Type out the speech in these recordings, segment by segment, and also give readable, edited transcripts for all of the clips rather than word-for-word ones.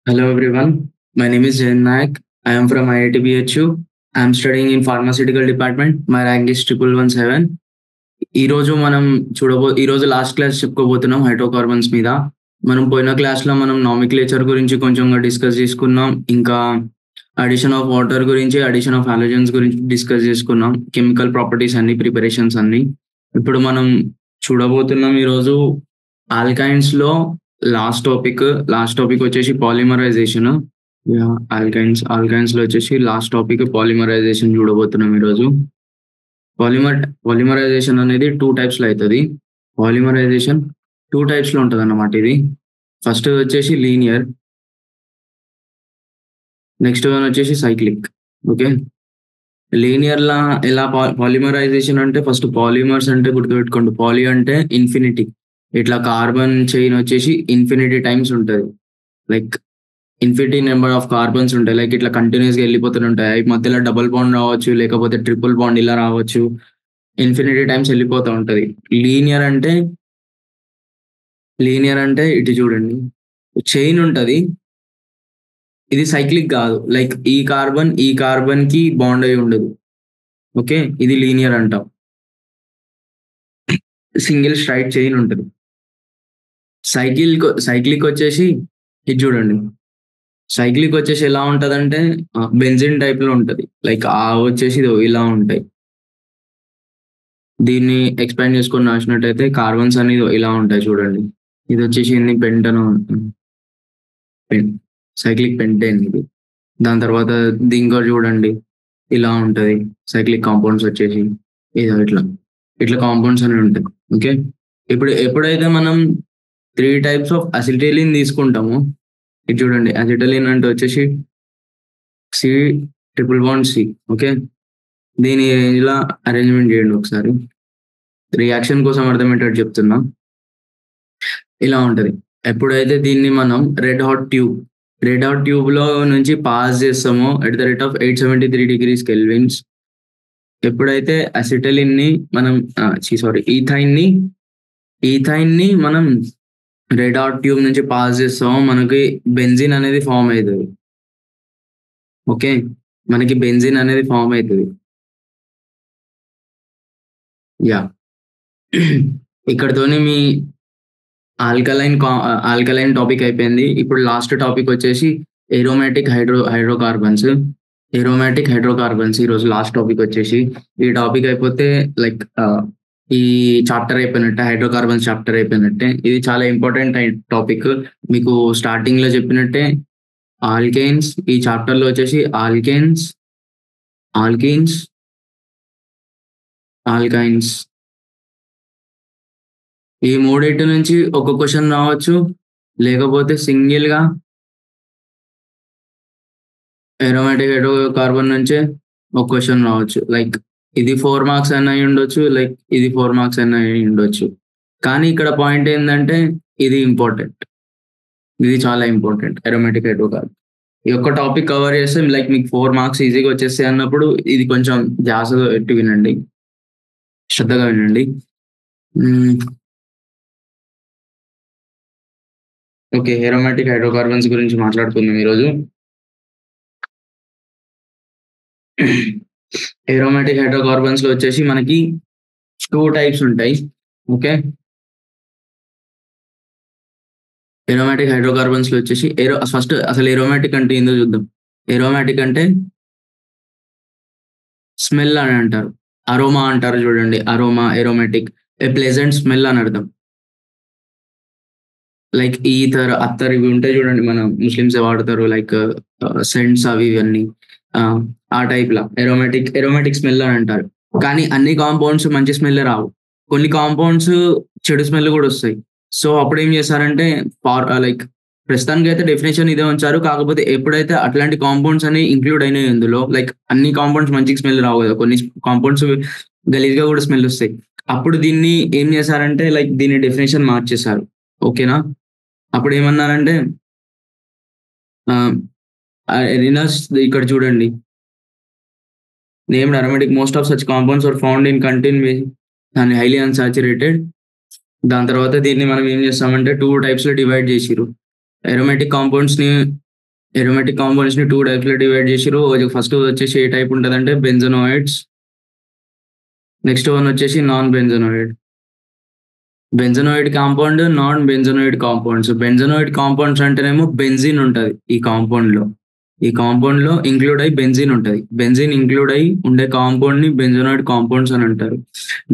Hello everyone, my name is Jain Nayak. I am from IIT BHU. I am studying in pharmaceutical department. My rank is 1117. ఈ రోజు last class చెప్పుకోబోతున్నాం hydrocarbons మీద. మనం పోయిన క్లాస్‌లో మనం nomenclature గురించి కొంచెంగా డిస్కస్ చేసుకున్నాం. ఇంకా అడిషన్ ఆఫ్ వాటర్ గురించి, అడిషన్ ఆఫ్ హాలోజన్స్ గురించి డిస్కస్ చేసుకున్నాం. కెమికల్ ప్రాపర్టీస్ అన్ని, ప్రిపరేషన్స్ అన్ని. ఇప్పుడు మనం చూడబోతున్నాం ఈరోజు ఆల్కైన్స్‌లో లాస్ట్ టాపిక్ వచ్చేసి పాలిమరైజేషన్. ఆల్కైన్స్‌లో వచ్చేసి లాస్ట్ టాపిక్ పాలిమరైజేషన్ చూడబోతున్నాం ఈరోజు. పాలిమరైజేషన్ అనేది 2 టైప్స్‌లో అయితది. పాలిమరైజేషన్ 2 టైప్స్‌లో ఉంటదన్నమాట ఇది. ఫస్ట్ వచ్చేసి లీనియర్. నెక్స్ట్ వన్ వచ్చేసి సైక్లిక్. ఓకే. లీనియర్‌లా ఎలా పాలిమరైజేషన్ అంటే ఫస్ట్ పాలిమర్స్ అంటే గుర్తుపెట్టుకోండి. పాలీ అంటే ఇన్ఫినిటీ. ఇట్లా కార్బన్ చైన్ వచ్చేసి ఇన్ఫినిటీ టైమ్స్ ఉంటది. Like infinity number of carbons ఉంటాయి. లైక్ ఇట్లా కంటిన్యూస్‌గా వెళ్ళిపోతుంటాయి. అవి మధ్యలో డబుల్ బాండ్ రావచ్చు, లేకపోతే ట్రిపుల్ బాండ్ ఇలా రావచ్చు. ఇన్ఫినిటీ టైమ్స్ వెళ్ళిపోతా ఉంటది. లీనియర్ అంటే ఇటు చూడండి. చైన్ ఉంటది. ఇది సైక్లిక్ కాదు. లైక్ ఈ కార్బన్‌కి బాండ్ అయి ఉండదు. ఓకే. ఇది లీనియర్ అంటాం. సింగిల్ స్ట్రైట్ చైన్ ఉంటది. సైక్లిక్ వచ్చేసి ఇది చూడండి. సైక్లిక్ వచ్చేసి ఎలా ఉంటదంటే బెంజిన్ టైప్‌లో ఉంటది. లైక్ వచ్చేసి ఇదో ఇలా ఉంటాయి. దీన్ని ఎక్స్‌పాండ్ చేసుకొని రాసినట్టయితే కార్బన్స్ అనేది ఇలా ఉంటాయి చూడండి. ఇది వచ్చేసి ఏంది పెంటను సైక్లిక్ పెంటేన్ ఇది. దాని తర్వాత ఇంకోటి చూడండి. ఇలా ఉంటది. సైక్లిక్ కాంపౌండ్స్ వచ్చేసి ఇదో ఇట్లా కాంపౌండ్స్ అనేవి ఉంటాయి. ఓకే. ఎప్పుడైతే మనం 3 టైప్స్ ఆఫ్ అసిటైలిన్ తీసుకుంటామో ఇది చూడండి. అసిటైలిన్ అంటే వచ్చేసి C triple bond C. Okay. దీని ఇలా అరేంజ్‌మెంట్ చేయండి ఒకసారి. రియాక్షన్ కోసం అర్థమయ్యేటట్టు చెప్తున్నా. ఇలా ఉంటది. ఎప్పుడైతే దీన్ని మనం రెడ్ హాట్ ట్యూబ్‌లో నుంచి పాస్ చేస్తామో at the rate of 873 degrees kelvins. ఎప్పుడైతే అసిటైలిన్‌ని మనం ఈథైన్‌ని మనం రెడ్ హాట్ ట్యూబ్ నుంచి పాస్ చేస్తామో మనకి బెంజిన్ అనేది ఫార్మ్ అయితది. ఓకే. మనకి బెంజిన్ అనేది ఫార్మ్ అయితది. యాహ్! ఇక్కడితోని మీ ఆల్కలైన్ టాపిక్ అయిపోయింది. ఇప్పుడు లాస్ట్ టాపిక్ వచ్చేసి ఏరోమాటిక్ హైడ్రోకార్బన్స్. ఈరోజు లాస్ట్ టాపిక్ వచ్చేసి. ఈ టాపిక్ అయిపోతే లైక్ ఈ చాప్టర్ అయిపోయినట్టే. హైడ్రోకార్బన్స్ చాప్టర్ అయిపోయినట్టే. ఇది చాలా ఇంపార్టెంట్ టాపిక్. మీకు స్టార్టింగ్‌లో చెప్పినట్టే ఆల్కేన్స్ ఈ చాప్టర్‌లో వచ్చేసి ఆల్కైన్స్, ఆల్కైన్స్ ఈ మూడిటి నుంచి ఒక క్వెషన్ రావచ్చు. లేకపోతే సింగిల్‌గా ఏరోమాటిక్ హైడ్రోకార్బన్ నుంచే ఒక క్వెషన్ రావచ్చు. లైక్ ఇది 4 మార్క్స్ అయినా అయ్యుండొచ్చు. లైక్ ఇది 4 మార్క్స్ అయినా అయ్యుండొచ్చు. కానీ ఇక్కడ పాయింట్ ఏందంటే ఇది ఇంపార్టెంట్. ఇది చాలా ఇంపార్టెంట్ ఏరోమాటిక్ హైడ్రోకార్బన్. ఈ ఒక్క టాపిక్ కవర్ చేస్తే లైక్ మీకు 4 మార్క్స్ ఈజీగా వచ్చేస్తాయి అన్నప్పుడు ఇది కొంచెం ధ్యాసగా పెట్టి వినండి. శ్రద్ధగా వినండి. ఓకే. ఏరోమాటిక్ హైడ్రోకార్బన్స్ గురించి మాట్లాడుకుందాం ఈరోజు. ఏరోమాటిక్ హైడ్రోకార్బన్స్‌లో వచ్చేసి మనకి 2 టైప్స్ ఉంటాయి. ఓకే. ఏరోమాటిక్ హైడ్రోకార్బన్స్‌లో వచ్చేసి ఫస్ట్ అసలు ఏరోమాటిక్ అంటే ఏందో చూద్దాం. ఏరోమాటిక్ అంటే స్మెల్ అని అంటారు. అరోమా అంటారు చూడండి. ఏరోమాటిక్. ఏ ప్లెజెంట్ స్మెల్ అని అర్థం. లైక్ ఈథర్, అత్తర్ ఇవి ఉంటాయి చూడండి. మన ముస్లిమ్సే వాడతారు. లైక్ సెంట్స్ అవి ఇవన్నీ. ఆ టైప్‌లా ఏరోమాటిక్ స్మెల్ అని అంటారు. కానీ అన్ని కాంపౌండ్స్ మంచి స్మెల్లే రావు. కొన్ని కాంపౌండ్స్ చెడు స్మెల్ గూడా వస్తాయి. సో, అప్పుడేం చేశారంటే లైక్ ప్రస్తుతానికైతే డెఫినిషన్ ఇదే ఉంచారు. కాకపోతే ఎప్పుడైతే అట్లాంటి కాంపౌండ్స్ అనేవి ఇంక్లూడ్ అయినాయి ఇందులో, లైక్ అన్ని కాంపౌండ్స్ మంచిగా స్మెల్ రావు గదా! కొన్ని కాంపౌండ్స్ గలీజ్‌గా గూడా స్మెల్ వస్తాయి. అప్పుడు దీన్ని ఏం చేశారంటే లైక్ దీని డెఫినిషన్ మార్చేశారు. ఓకేనా? అప్పుడేమన్నారంటే ఆహ్, రినస్ ఇక్కడ చూడండి. Named aromatic most of such compounds are found in continue and highly unsaturated దాని తర్వాత దీన్ని మనం ఏం చేస్తామంటే 2 టైప్స్‌లో డివైడ్ చేసిర్రు. అరోమాటిక్ కాంపౌండ్స్‌ని అరోమాటిక్ కాంపౌండ్స్‌ని 2 టైప్స్‌లో డివైడ్ చేసిర్రు. ఫస్ట్ వచ్చేసి ఏ టైప్ ఉంటదంటే బెంజోనోయిడ్స్. నెక్స్ట్ వన్ వచ్చేసి non benzenoid. Benzenoid compound, non benzenoid compounds. Benzenoid compounds అంటేనేమో బెంజీన్ ఉంటది ఈ కాంపౌండ్‌లో. ఈ కాంపౌండ్‌లో ఇంక్లూడ్ అయ్యి బెంజీన్ ఉంటది. బెంజీన్ ఇంక్లూడ్ అయ్యి ఉండే కాంపౌండ్‌ని బెంజోనోయిడ్ కాంపౌండ్స్ అని అంటారు.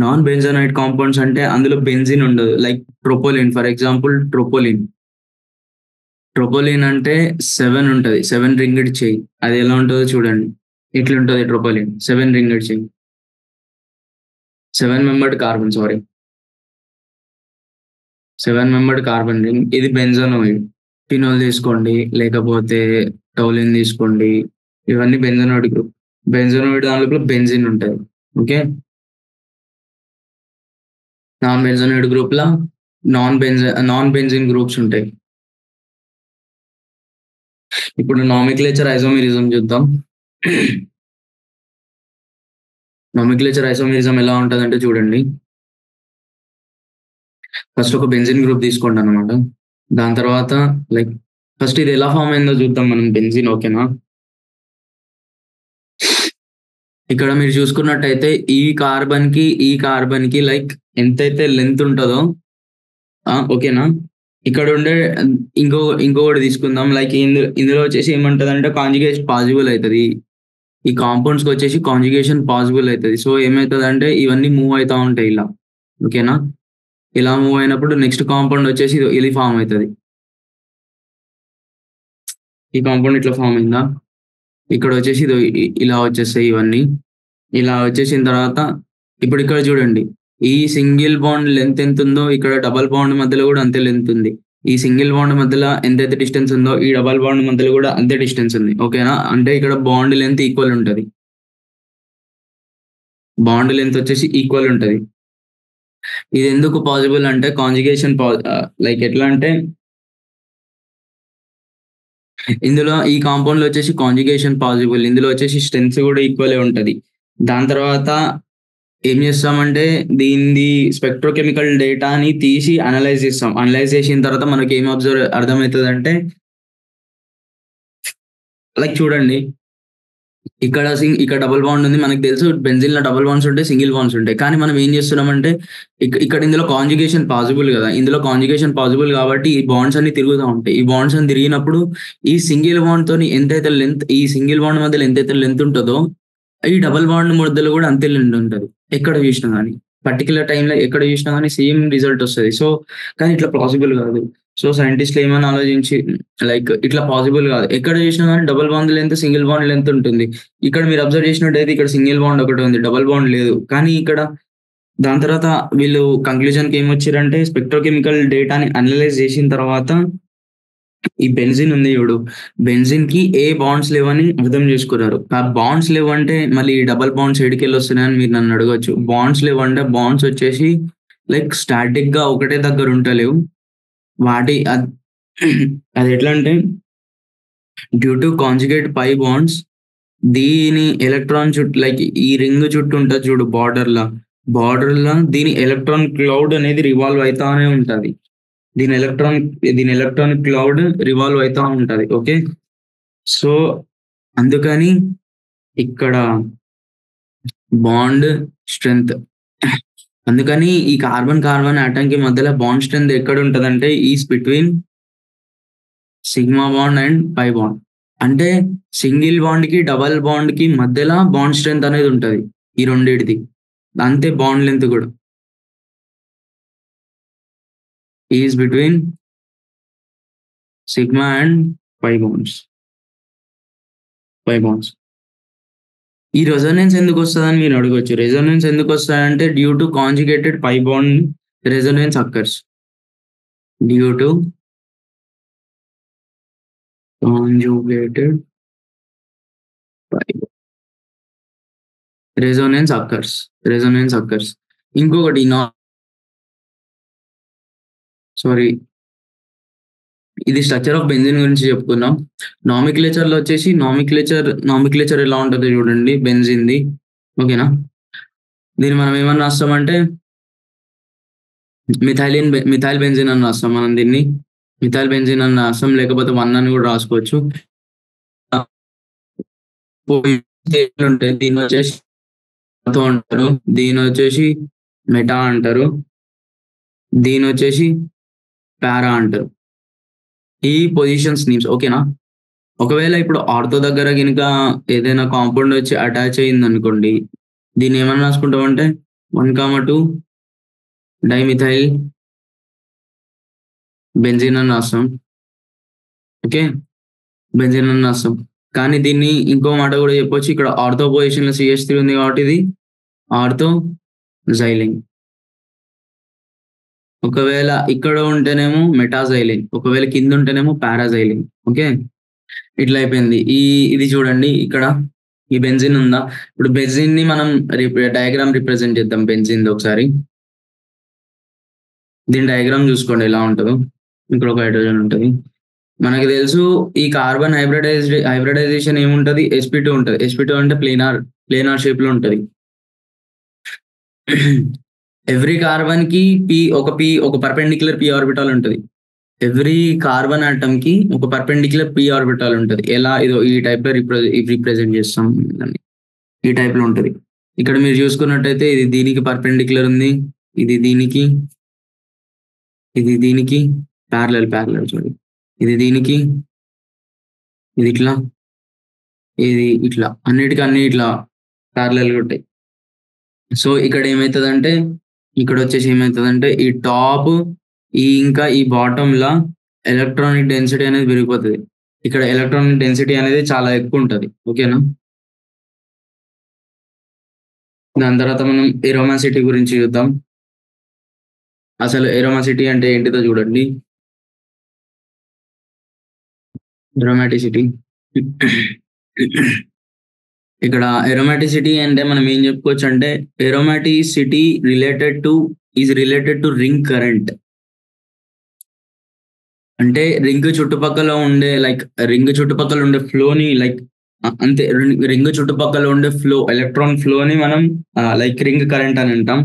నాన్ బెంజోనోయిడ్ కాంపౌండ్స్ అంటే అందులో బెంజీన్ ఉండదు. Like tropolone, for example tropolone. Tropolone అంటే 7 ఉంటది. 7 రింగ్డ్ చైన్. అది ఎలా ఉంటదో చూడండి. ఇట్లుంటది ట్రోపోలిన్. 7 ringed chain. 7 membered carbon sorry. 7 membered carbon ring. ఇది బెంజోనోయిడ్. ఫినోల్ తీసుకోండి, లేకపోతే టౌలిన్ తీసుకోండి. ఇవన్నీ బెంజోనోయిడ్ గ్రూప్. బెంజోనోయిడ్ దాంట్లో బెంజిన్ ఉంటది. ఓకే. నాన్ బెంజోనోయిడ్ గ్రూప్‌ల నాన్ బెంజిన్ గ్రూప్స్ ఉంటాయి. ఇప్పుడు నామిక్లేచర్ ఐసోమెరిజం చూద్దాం. నామిక్లేచర్ ఐసోమెరిజం ఎలా ఉంటదంటే చూడండి. ఫస్ట్ ఒక బెంజిన్ గ్రూప్ తీసుకోండి అన్నమాట. దాని తర్వాత లైక్ ఫస్ట్ ఇది ఎలా ఫార్మ్ అయిందో చూద్దాం మనం బెంజిన్. ఓకేనా. ఇక్కడ మీరు చూసుకున్నట్టయితే ఈ కార్బన్ కి లైక్ ఎంతైతే లెంత్ ఉంటదో ఓకేనా. ఇక్కడ ఉండే ఇంకొకటి తీసుకుందాం. లైక్ ఇందులో వచ్చేసి ఏమంటదంటే కాంజుగేషన్ పాసిబుల్ అవుతుంది. ఈ కాంపౌండ్స్ కి వచ్చేసి కాంజుగేషన్ పాసిబుల్ అవుతుంది. సో ఏమవుతుందంటే ఇవన్నీ మూవ్ అవుతా ఉంటాయి ఇలా. ఓకేనా. ఇలా మూవ్ అయినప్పుడు నెక్స్ట్ కాంపౌండ్ వచ్చేసి ఇది ఫామ్ అవుతుంది. ఈ కాంపౌండ్ ఇట్లా ఫామ్ అయిందా. ఇక్కడ వచ్చేసి ఇలా వచ్చేస్తాయి ఇవన్నీ. ఇలా వచ్చేసిన తర్వాత ఇప్పుడు ఇక్కడ చూడండి. ఈ సింగిల్ బాండ్ లెంత్ ఎంత ఉందో ఇక్కడ డబల్ బాండ్ మధ్యలో కూడా అంతే లెంత్ ఉంది. ఈ సింగిల్ బాండ్ మధ్యలో ఎంతైతే డిస్టెన్స్ ఉందో ఈ డబల్ బాండ్ మధ్యలో కూడా అంతే డిస్టెన్స్ ఉంది. ఓకేనా. అంటే ఇక్కడ బాండ్ లెంత్ ఈక్వల్ ఉంటది. బాండ్ లెంత్ వచ్చేసి ఈక్వల్ ఉంటది. ఇది ఎందుకు పాసిబుల్ అంటే కాంజుగేషన్ లైక్ ఎట్లా అంటే ఇందులో ఈ కాంపౌండ్ లో వచ్చేసి కాంజుగేషన్ పాసిబుల్. ఇందులో వచ్చేసి స్ట్రెంత్ కూడా ఈక్వల్ ఉంటది. దాని తర్వాత ఏం చేస్తామంటే దీన్ని స్పెక్ట్రోకెమికల్ డేటాని తీసి అనలైజ్ చేస్తాం. అనలైజ్ చేసిన తర్వాత మనకి ఏం అర్థమవుతుంది అంటే లైక్ చూడండి. ఇక్కడ డబుల్ బాండ్ ఉంది. మనకు తెలుసు బెంజిన్ లో డబుల్ బాండ్స్ ఉంటాయి, సింగిల్ బాండ్స్ ఉంటాయి. కానీ మనం ఏం చేస్తున్నామంటే ఇక్కడ ఇందులో కాంజుగేషన్ పాసిబుల్ కదా. ఇందులో కాంజుగేషన్ పాసిబుల్ కాబట్టి ఈ బాండ్స్ అన్ని తిరుగుతూ ఉంటాయి. ఈ బాండ్స్ అని తిరిగినప్పుడు ఈ సింగిల్ బాండ్ తోని ఎంతైతే లెంత్ ఈ సింగిల్ బాండ్ మధ్యలో ఎంతైతే లెంత్ ఉంటుందో ఈ డబుల్ బాండ్ మధ్యలో కూడా అంతే లెంత్ ఉంటది. ఎక్కడ చూసినా కానీ పర్టికులర్ టైంలో ఎక్కడ చూసినా కానీ సేమ్ రిజల్ట్ వస్తుంది. సో కానీ ఇట్లా పాసిబుల్ కాదు. సో సైంటిస్టులు ఏమని ఆలోచించి లైక్ ఇట్లా పాసిబుల్ కాదు. ఎక్కడ చూసినా కానీ double bond length single bond length ఉంటుంది. ఇక్కడ మీరు అబ్జర్వ్ చేసినట్టయితే ఇక్కడ సింగిల్ బాండ్ ఒకటి ఉంది, డబుల్ బాండ్ లేదు. కానీ ఇక్కడ దాని తర్వాత వీళ్ళు కంక్లూజన్‌కి ఏమొచ్చారంటే స్పెక్ట్రోకెమికల్ డేటాని అనలైజ్ చేసిన తర్వాత ఈ బెంజిన్ ఉంది చూడు. బెంజిన్‌కి ఏ బాండ్స్ లేవని అర్థం చేసుకున్నారు. ఆ బాండ్స్ లేవంటే మళ్ళీ డబుల్ బాండ్స్ ఏడికెళ్ళి వస్తున్నాయని మీరు నన్ను అడగొచ్చు. బాండ్స్ లేవంటే బాండ్స్ వచ్చేసి లైక్ స్టాటిక్‌గా ఒకటే దగ్గర ఉంటలేవు. వాటి అది ఎట్లా అంటే due to conjugate pi bonds దీని ఎలక్ట్రాన్ చుట్టూ లైక్ ఈ రింగ్ చుట్టూ ఉంటది చూడు బార్డర్‌ల దీని ఎలక్ట్రాన్ క్లౌడ్ అనేది రివాల్వ్ అయితానే ఉంటది. దీని ఎలక్ట్రాన్ క్లౌడ్ రివాల్వ్ అయితా ఉంటది. ఓకే. సో అందుకని ఇక్కడ బాండ్ స్ట్రెంత్ అందుకని ఈ కార్బన్ ఆటమ్ కి మధ్యలో బాండ్ స్ట్రెంత్ ఎక్కడ ఉంటదంటే is between sigma bond and pi bond. అంటే సింగిల్ బాండ్ కి డబల్ బాండ్ కి మధ్యలో బాండ్ స్ట్రెంత్ అనేది ఉంటది ఈ రెండిటిది. అంతే బాండ్ లెంత్ కూడా is between sigma and pi bonds. ఈ రెసొనెన్స్ ఎందుకు వస్తదని మీరు అడగొచ్చు. రెసొనెన్స్ ఎందుకు వస్తాయంటే due to conjugated pi bond resonance occurs. Due to conjugated pi resonance occurs. ఇంకొకటి సారీ ఇది స్ట్రక్చర్ ఆఫ్ బెంజిన్ గురించి చెప్పుకుందాం. నామిక్లేచర్‌లో వచ్చేసి నామిక్లేచర్ ఎలా ఉంటదో చూడండి బెంజిన్‌ది. ఓకేనా. దీన్ని మనం ఏమని రాస్తామంటే మిథైల్ బెంజిన్ అని రాస్తాం మనం దీన్ని. మిథైల్ బెంజిన్ అని రాస్తాం, లేకపోతే 1 అని కూడా రాసుకోవచ్చు. ఉంటాయి దీని వచ్చేసి అంటారు, దీని వచ్చేసి మెటా అంటారు, దీని వచ్చేసి పారా అంటారు. ఈ పొజిషన్స్ నేమ్స్ ఓకేనా. ఒకవేళ ఇప్పుడు ఆర్థో దగ్గర కనుక ఏదైనా కాంపౌండ్ వచ్చి అటాచ్ అయింది అనుకోండి, దీన్ని ఏమన్నా రాసుకుంటామంటే 1,2 డైమిథైల్ బెంజిన్ అని రాస్తాం. ఓకే, బెంజిన్ అని రాస్తాం. కానీ దీన్ని ఇంకో మాట కూడా చెప్పొచ్చు, ఇక్కడ ఆర్థో పొజిషన్ లో CH3 ఉంది కాబట్టి ఇది ఆర్థో జైలిన్. ఒకవేళ ఇక్కడ ఉంటేనేమో మెటాజైలిన్, ఒకవేళ కింద ఉంటేనేమో పారాజైలిన్. ఓకే, ఇట్లా అయిపోయింది. ఇది చూడండి, ఇక్కడ ఈ బెంజిన్ ఉందా. ఇప్పుడు బెంజిన్ ని మనం డయాగ్రామ్ రిప్రజెంట్ చేద్దాం. బెంజిన్ ఒకసారి దీని డయాగ్రామ్ చూసుకోండి ఎలా ఉంటుందో. ఇక్కడ ఒక హైడ్రోజన్ ఉంటుంది. మనకి తెలుసు ఈ కార్బన్ హైబ్రిడైజేషన్ ఏముంటది, sp2 ఉంటుంది. sp2 అంటే ప్లేనార్ షేప్ లో ఉంటది. ఎవ్రీ కార్బన్ కి ఒక పర్పెండిక్యులర్ p ఆర్బిటాల్ ఉంటుంది. ఎవ్రీ కార్బన్ ఆటమ్ కి ఒక పర్పెండిక్యులర్ p ఆర్బిటాల్ ఉంటుంది. ఎలా ఇదో ఈ టైప్ లో రిప్రజెంట్ చేస్తాం, ఈ టైప్ లో ఉంటది. ఇక్కడ మీరు చూసుకున్నట్టయితే ఇది దీనికి పర్పెండిక్యులర్ ఉంది, ఇది దీనికి ప్యారలల్ చూడండి, ఇది దీనికి, ఇది ఇట్లా అన్ని ఇట్లా ప్యారలల్ ఉంటాయి. సో ఇక్కడ ఏమవుతుందంటే, ఇక్కడ వచ్చేసి ఏమవుతుందంటే ఈ టాప్ ఇంకా ఈ బాటమ్ లా ఎలక్ట్రానిక్ డెన్సిటీ అనేది పెరిగిపోతుంది. ఇక్కడ ఎలక్ట్రానిక్ డెన్సిటీ అనేది చాలా ఎక్కువ ఉంటుంది. ఓకేనా. దాని తర్వాత మనం ఎరోమాసిటీ గురించి చూద్దాం. అసలు ఎరోమాసిటీ అంటే ఏంటిదో చూడండి. ఎరోమాటిసిటీ, ఇక్కడ ఎరోమాటిసిటీ అంటే మనం ఏం చెప్పుకోవచ్చు అంటే, ఎరోమాటిసిటీ రిలేటెడ్ టు రింగ్ కరెంట్. అంటే రింగ్ చుట్టుపక్కల ఉండే ఫ్లోని అంతే, రింగ్ చుట్టుపక్కల ఉండే ఎలక్ట్రాన్ ఫ్లోని మనం రింగ్ కరెంట్ అని అంటాం.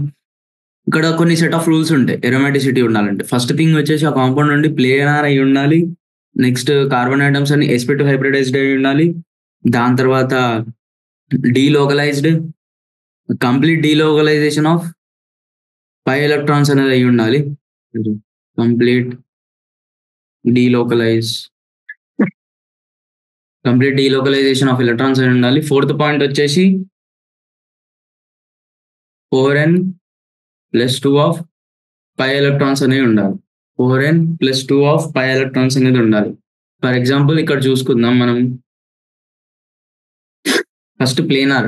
ఇక్కడ కొన్ని సెట్ ఆఫ్ రూల్స్ ఉంటాయి ఎరోమాటిసిటీ ఉండాలంటే. ఫస్ట్ థింగ్ వచ్చేసి ఆ కాంపౌండ్ నుండి ప్లేనార్ అయి ఉండాలి. నెక్స్ట్ కార్బన్ ఐటమ్స్ అన్ని sp2 హైబ్రిడైజ్డ్ అయి ఉండాలి. దాని తర్వాత complete delocalization of pi electrons అనేది అయి ఉండాలి. కంప్లీట్ డీలోకలైజేషన్ ఆఫ్ ఎలక్ట్రాన్స్ అయి ఉండాలి. ఫోర్త్ పాయింట్ వచ్చేసి 4n+2 ఆఫ్ పై ఎలక్ట్రాన్స్ అనేవి ఉండాలి. 4n+2 ఆఫ్ పై ఎలక్ట్రాన్స్ అనేది ఉండాలి. ఫర్ ఎగ్జాంపుల్ ఇక్కడ చూసుకుందాం మనం. ఫస్ట్ ప్లేనార్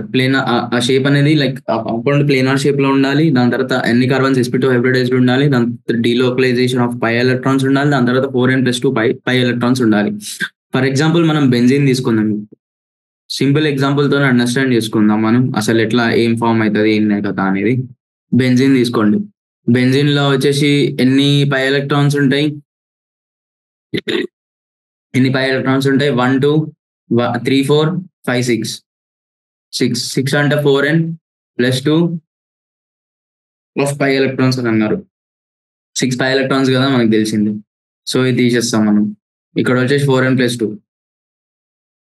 ఆ షేప్ అనేది ఆ కాంపౌండ్ ప్లేనార్ షేప్ లో ఉండాలి. దాని తర్వాత ఎన్ని కార్బన్స్ sp2 హైబ్రిడైజ్డ్ ఉండాలి. దాని తర్వాత డీలోకలైజేషన్ ఆఫ్ పై ఎలక్ట్రాన్స్ ఉండాలి. దాని తర్వాత 4n+2 పై ఎలక్ట్రాన్స్ ఉండాలి. ఫర్ ఎగ్జాంపుల్ మనం బెంజిన్ తీసుకుందాం. సింపుల్ ఎగ్జాంపుల్ తో అండర్స్టాండ్ చేసుకుందాం మనం అసలు ఎట్లా ఏం ఫామ్ అవుతుంది ఏం కదా అనేది. బెంజిన్ తీసుకోండి. బెంజిన్ లో వచ్చేసి ఎన్ని పై ఎలక్ట్రాన్స్ ఉంటాయి, 1 2 3 4 5 6 అంటే 4n+2 ఆఫ్ పై ఎలక్ట్రాన్స్ అని అన్నారు. 6 పై ఎలక్ట్రాన్స్ కదా మనకు తెలిసింది. సో ఇది తీసేస్తాం మనం. ఇక్కడ వచ్చేసి 4n+2,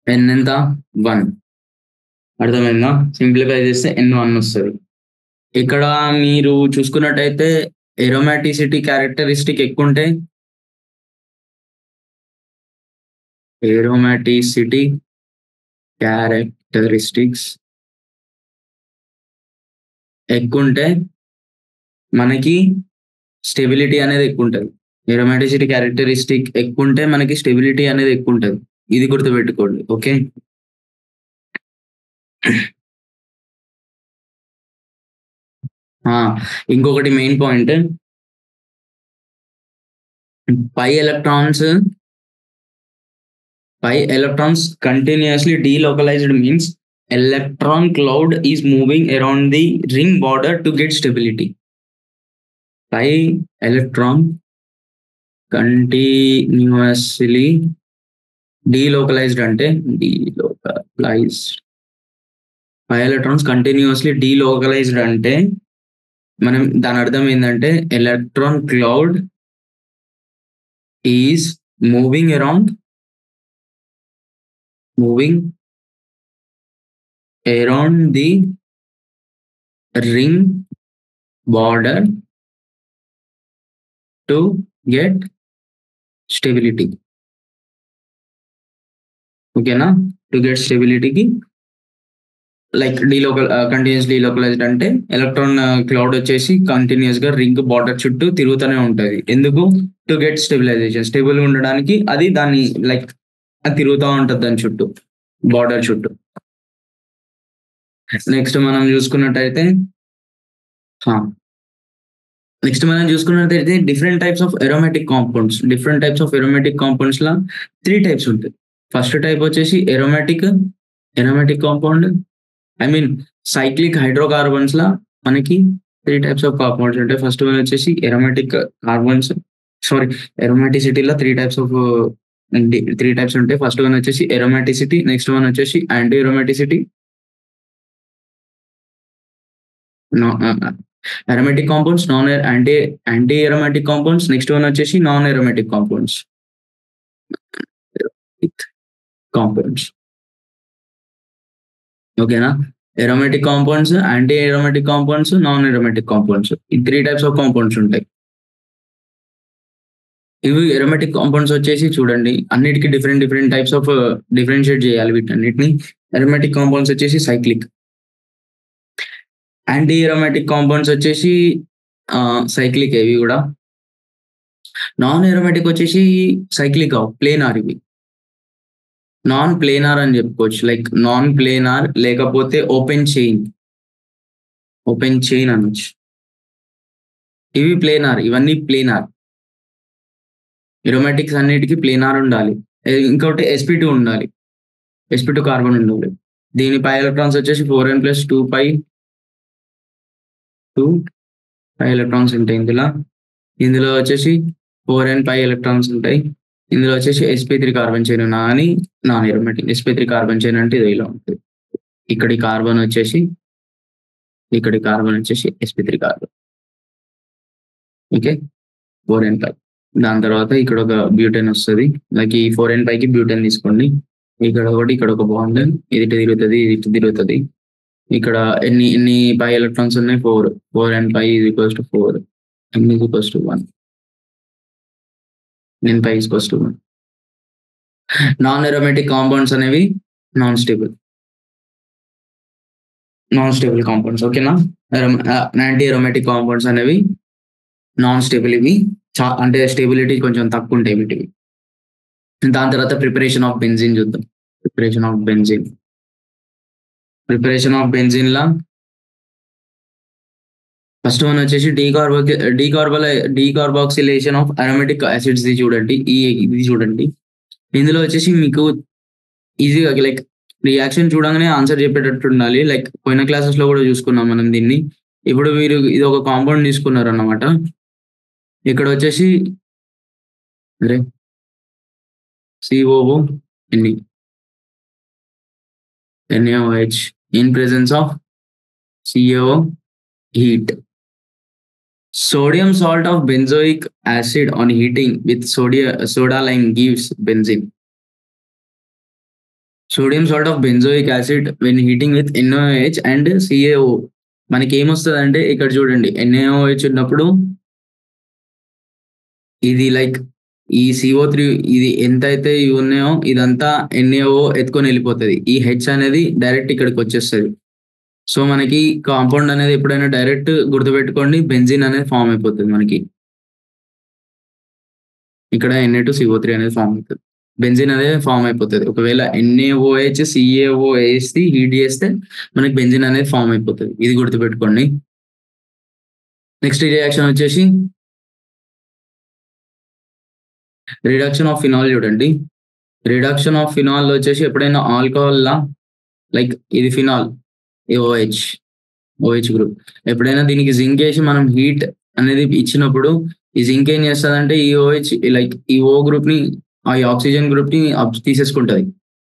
n ఎంత 1. అర్థమైందా. సింప్లిఫై చేస్తే n1 వస్తుంది. ఇక్కడ మీరు చూసుకున్నట్టయితే ఎరోమాటిసిటీ క్యారెక్టరిస్టిక్ ఎక్కువ ఉంటే, ఏరోమాటిసిటీ క్యారెక్టరిస్టిక్స్ ఎక్కువ ఉంటే మనకి స్టెబిలిటీ అనేది ఎక్కువ ఉంటుంది. ఏరోమాటిసిటీ క్యారెక్టరిస్టిక్ ఎక్కువ ఉంటే మనకి స్టెబిలిటీ అనేది ఎక్కువ ఉంటుంది. ఇది గుర్తుపెట్టుకోండి. ఓకే, ఇంకొకటి main point, pi electrons continuously delocalized means electron cloud is moving around the ring border to get stability. Pi electron continuously delocalized అంటే pi electrons continuously delocalized అంటే మనం దాని అర్థం ఏంటంటే electron cloud is moving around the ring border to get stability. ఓకేనా? To get స్టెబిలిటీకి like continuous delocalized అంటే electron cloud వచ్చేసి కంటిన్యూస్ గా రింగ్ బార్డర్ చుట్టూ తిరుగుతూనే ఉంటది. ఎందుకు? టు గెట్ స్టెబిలైజేషన్, స్టేబుల్ ఉండడానికి అది దాన్ని లైక్ అది తిరుగుతూ ఉంటది దాని చుట్టూ, బార్డర్ చుట్టూ. నెక్స్ట్ మనం చూసుకున్నట్టయితే different types of aromatic compounds లా 3 టైప్స్ ఉంటాయి. ఫస్ట్ టైప్ వచ్చేసి aromatic compound, I mean cyclic hydrocarbons లా మనకి 3 టైప్స్ ఆఫ్ కాంపౌండ్స్ ఉంటాయి. ఫస్ట్ వన్ వచ్చేసి ఎరోమాటిసిటీలో 3 టైప్స్ ఉంటాయి. ఫస్ట్ వన్ వచ్చేసి ఎరోమాటిసిటీ, నెక్స్ట్ వన్ వచ్చేసి anti aromaticity, aromatic compounds, anti aromatic compounds, next one వచ్చేసి non aromatic compounds. ఓకేనా? aromatic compounds, anti aromatic compounds, non aromatic compounds, ఈ 3 types of compounds ఉంటాయి. ఇవి aromatic compounds వచ్చేసి చూడండి, అన్నిటికీ డిఫరెంట్ టైప్స్ ఆఫ్ డిఫరెన్షియేట్ చేయాలి వీటన్నిటిని. aromatic compounds వచ్చేసి సైక్లిక్, యాంటీ ఏరోమాటిక్ కాంపౌండ్స్ వచ్చేసి సైక్లిక్, ఇవి కూడా. నాన్ ఏరోమాటిక్ వచ్చేసి సైక్లిక్ ప్లేనార్, ఇవి నాన్ ప్లేనార్ అని చెప్పుకోవచ్చు. లైక్ నాన్ ప్లేనార్ లేకపోతే ఓపెన్ చైన్ అనొచ్చు. ఇవి ప్లేనార్, ఇవన్నీ ప్లేనార్. ఏరోమాటిక్స్ అన్నిటికీ ప్లేనార్ ఉండాలి. ఇంకోటి sp2 ఉండాలి, sp2 కార్బన్ ఉండాలి. దీని పై ఎలక్ట్రాన్స్ వచ్చేసి 4n+2 5 ఎలక్ట్రాన్స్ ఉంటాయి. ఇందులో వచ్చేసి 4n పై ఎలక్ట్రాన్స్ ఉంటాయి. ఇందులో వచ్చేసి sp3 కార్బన్ చైన్ ఉన్నా అని non aromatic. sp3 carbon chain అంటే ఇది ఇలా ఉంటుంది. ఇక్కడి కార్బన్ వచ్చేసి sp3 కార్బన్. ఓకే, 4n పై. దాని తర్వాత ఇక్కడ ఒక బ్యూటెన్ వస్తుంది. లైక్ ఈ 4n పైకి బ్యూటెన్ తీసుకోండి. ఇక్కడ ఒక బాండ్, ఇది తిరుగుతుంది. ఇక్కడ ఎన్ని పై ఎలక్ట్రాన్స్ ఉన్నాయి? 4 and pi is equals to 4, n is equals to 1, n pi is equals to 1. Non aromatic compounds అనేవి నాన్ స్టేబుల్ కాంపౌండ్స్. ఓకేనా? యాంటీ ఏరోమాటిక్ కాంపౌండ్స్ అనేవి నాన్ స్టేబుల్, ఇవి అంటే స్టేబిలిటీ కొంచెం తక్కువ ఉంటాయి వీటివి. దాని తర్వాత ప్రిపరేషన్ ఆఫ్ బెంజిన్ చూద్దాం. Preparation of benzene law first one వచ్చేసి డీకార్బాక్సిలేషన్ ఆఫ్ అరోమాటిక్ యాసిడ్స్. ఇది చూడండి. ఇందులో వచ్చేసి మీకు ఈజీగా లైక్ రియాక్షన్ చూడగానే ఆన్సర్ చెప్పేటట్టు ఉండాలి. లైక్ పోయిన క్లాసెస్ లో కూడా చూసుకున్నాం మనం దీన్ని. ఇప్పుడు మీరు ఇది ఒక కాంపౌండ్ తీసుకున్నారు అన్నమాట. ఇక్కడ వచ్చేసి NaOH in presence of CaO heat. Sodium salt of benzoic acid on heating with soda lime gives benzene. Sodium salt of benzoic acid when heating with NaOH and CaO. మనకి ఏమొస్తుంది అంటే ఇక్కడ చూడండి, NaOH ఉన్నప్పుడు ఇది లైక్ ఈ CO3 ఇది ఎంతైతే ఉన్నాయో ఇదంతా NaO ఎత్తుకొని వెళ్ళిపోతుంది. ఈ H అనేది డైరెక్ట్ ఇక్కడికి వచ్చేస్తుంది. సో మనకి కాంపౌండ్ అనేది ఎప్పుడైనా డైరెక్ట్ గుర్తుపెట్టుకోండి, బెంజిన్ అనేది ఫామ్ అయిపోతుంది. మనకి ఇక్కడ Na2CO3 అనేది ఫామ్ అవుతుంది, బెంజిన్ అనేది ఫామ్ అయిపోతుంది. ఒకవేళ NaOH CaO వేసి హీట్ చేస్తే మనకి బెంజిన్ అనేది ఫామ్ అయిపోతుంది. ఇది గుర్తుపెట్టుకోండి. నెక్స్ట్ రియాక్షన్ వచ్చేసి రిడక్షన్ ఆఫ్ ఫినాల్. చూడండి, రిడక్షన్ ఆఫ్ ఫినాల్ వచ్చేసి ఎప్పుడైనా ఆల్కహాల్ లా లైక్ ఇది ఫినాల్ OH గ్రూప్, ఎప్పుడైనా దీనికి జింక్ వేసి మనం హీట్ అనేది ఇచ్చినప్పుడు ఈ జింక్ ఏం చేస్తుందంటే ఈ OH లైక్ ఈ O గ్రూప్ ని ఈ ఆక్సిజన్ గ్రూప్ ని తీసేసుకుంటది.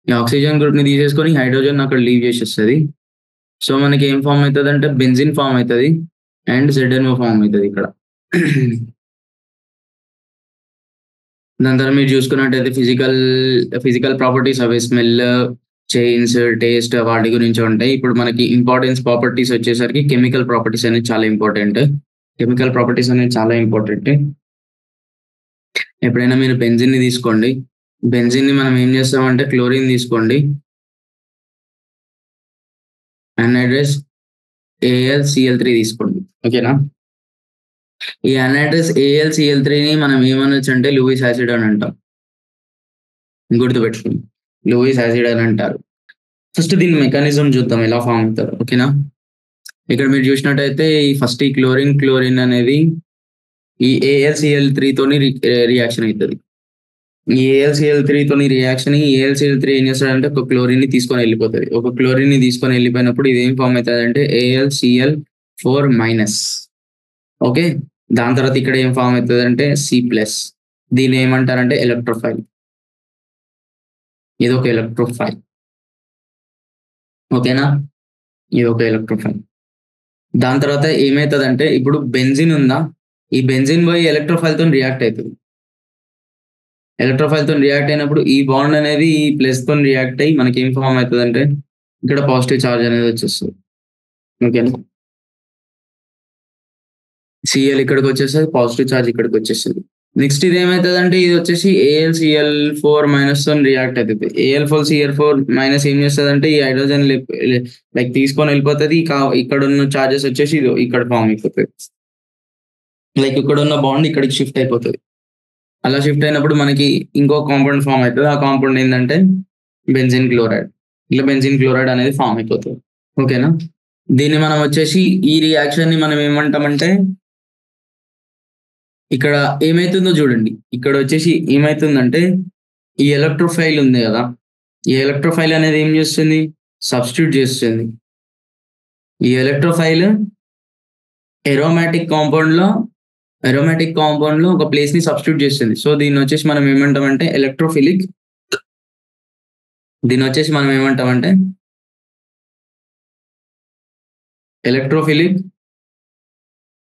ఈ ఆక్సిజన్ గ్రూప్ ని తీసేసుకొని హైడ్రోజన్ అక్కడ లీవ్ చేసేస్తుంది. సో మనకి ఏం ఫామ్ అవుతుంది అంటే బెంజిన్ ఫామ్ అవుతుంది. అండ్ ZnO ఫామ్ అవుతుంది ఇక్కడ. దాని తర్వాత మీరు చూసుకున్నట్టయితే ఫిజికల్ ప్రాపర్టీస్ అవి స్మెల్, చైన్స్, టేస్ట్ వాటి గురించి ఉంటాయి. ఇప్పుడు మనకి ఇంపార్టెన్స్ ప్రాపర్టీస్ వచ్చేసరికి కెమికల్ ప్రాపర్టీస్ అనేది చాలా ఇంపార్టెంట్. కెమికల్ ప్రాపర్టీస్ అనేది చాలా ఇంపార్టెంట్. ఎప్పుడైనా మీరు బెంజిన్ ని తీసుకోండి. బెంజిన్ ని మనం ఏం చేస్తామంటే క్లోరిన్ తీసుకోండి, అన్హైడ్రస్ AlCl3 తీసుకోండి. ఓకేనా? ఈ అన్హైడ్రస్ AlCl3 ని మనం ఏమనొచ్చు అంటే లూయిస్ యాసిడ్ అని అంటాం. గుర్తుపెట్టుకోండి, లూయిస్ యాసిడ్ అని అంటారు. ఫస్ట్ దీని మెకానిజం చూద్దాం ఎలా ఫామ్ అవుతారు. ఓకేనా? ఇక్కడ మీరు చూసినట్టయితే ఈ ఫస్ట్ ఈ క్లోరిన్ అనేది ఈ AlCl3 తోని రియాక్షన్ అవుతుంది. ఈ AlCl3 తోని రియాక్షన్ AlCl3 ఏం చేస్తాడంటే ఒక క్లోరిన్ ని తీసుకొని వెళ్ళిపోతుంది. ఒక క్లోరిన్ ని తీసుకొని వెళ్ళిపోయినప్పుడు ఇది ఏం ఫామ్ అవుతుంది అంటే AlCl4-. ఓకే, దాని తర్వాత ఇక్కడ ఏం ఫామ్ అవుతుంది అంటే C+. దీన్ని ఏమంటారంటే ఎలక్ట్రోఫైల్. ఇది ఒక ఎలక్ట్రోఫైల్. ఓకేనా? ఇది ఒక ఎలక్ట్రోఫైల్. దాని తర్వాత ఏమవుతుందంటే ఇప్పుడు బెంజిన్ ఉందా, ఈ బెంజిన్ పోయి ఎలక్ట్రోఫైల్ తో రియాక్ట్ అవుతుంది. ఎలక్ట్రోఫైల్ తో రియాక్ట్ అయినప్పుడు ఈ బాండ్ అనేది ఈ ప్లస్ తో రియాక్ట్ అయ్యి మనకి ఏం ఫామ్ అవుతుంది అంటే ఇక్కడ పాజిటివ్ ఛార్జ్ అనేది వచ్చేస్తుంది. ఓకేనా? Cl ఇక్కడికి వచ్చేస్తుంది, పాజిటివ్ ఛార్జ్ ఇక్కడికి వచ్చేస్తుంది. నెక్స్ట్ ఇది ఏమవుతుంది అంటే ఇది వచ్చేసి AlCl4- తో రియాక్ట్ అవుతుంది. Al4Cl4- ఏం చేస్తుంది అంటే ఈ హైడ్రోజన్ లైక్ తీసుకొని వెళ్ళిపోతుంది. ఇక్కడ ఉన్న చార్జెస్ వచ్చేసి ఇక్కడ ఫామ్ అయిపోతుంది. లైక్ ఇక్కడ ఉన్న బాండ్ ఇక్కడికి షిఫ్ట్ అయిపోతుంది. అలా షిఫ్ట్ అయినప్పుడు మనకి ఇంకో కాంపౌండ్ ఫామ్ అవుతుంది. ఆ కాంపౌండ్ ఏంటంటే బెంజిన్ క్లోరైడ్. ఇట్లా బెంజిన్ క్లోరైడ్ అనేది ఫామ్ అయిపోతుంది. ఓకేనా? దీన్ని మనం వచ్చేసి ఈ రియాక్షన్ ని మనం ఏమంటామంటే ఇక్కడ ఏమైతుందో చూడండి. ఇక్కడ వచ్చేసి ఏమైతుందంటే ఈ ఎలక్ట్రోఫైల్ ఉంది కదా, ఈ ఎలక్ట్రోఫైల్ అనేది ఏం చేస్తుంది, సబ్స్టిట్యూట్ చేస్తుంది. ఈ ఎలక్ట్రోఫైల్ ఎరోమాటిక్ కాంపౌండ్ లో ఒక ప్లేస్ ని సబ్స్టిట్యూట్ చేస్తుంది. సో దీన్ని వచ్చేసి మనం ఏమంటామంటే ఎలక్ట్రోఫిలిక్. దీన్ని వచ్చేసి మనం ఏమంటామంటే electrophilic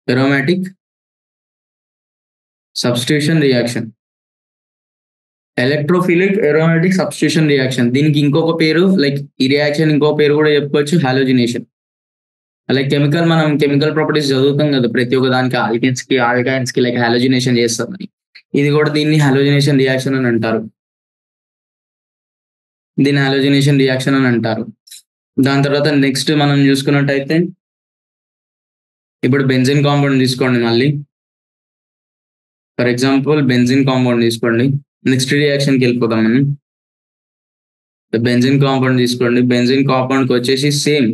aromatic substitution reaction. Electrophilic aromatic substitution reaction. దీనికి ఇంకొక పేరు, లైక్ ఈ రియాక్షన్ ఇంకో పేరు కూడా చెప్పుకోవచ్చు, హాలోజినేషన్. లైక్ మనం కెమికల్ ప్రాపర్టీస్ చదువుతాం కదా, ప్రతి ఒక్క దానికి ఆల్కైన్స్ కి లైక్ హాలోజినేషన్ చేస్తామని. ఇది కూడా దీన్ని హాలోజినేషన్ రియాక్షన్ అని అంటారు. దీన్ని హాలోజినేషన్ రియాక్షన్ అని అంటారు. దాని తర్వాత నెక్స్ట్ మనం చూసుకున్నట్టయితే ఇప్పుడు బెంజిన్ కాంపౌండ్ తీసుకోండి. మళ్ళీ ఫర్ ఎగ్జాంపుల్ బెంజిన్ కాంపౌండ్ తీసుకోండి. నెక్స్ట్ రియాక్షన్ కి వెళ్ళిపోతాం మనం. బెంజిన్ కాంపౌండ్ తీసుకోండి. బెంజిన్ కాంపౌండ్ కి వచ్చేసి సేమ్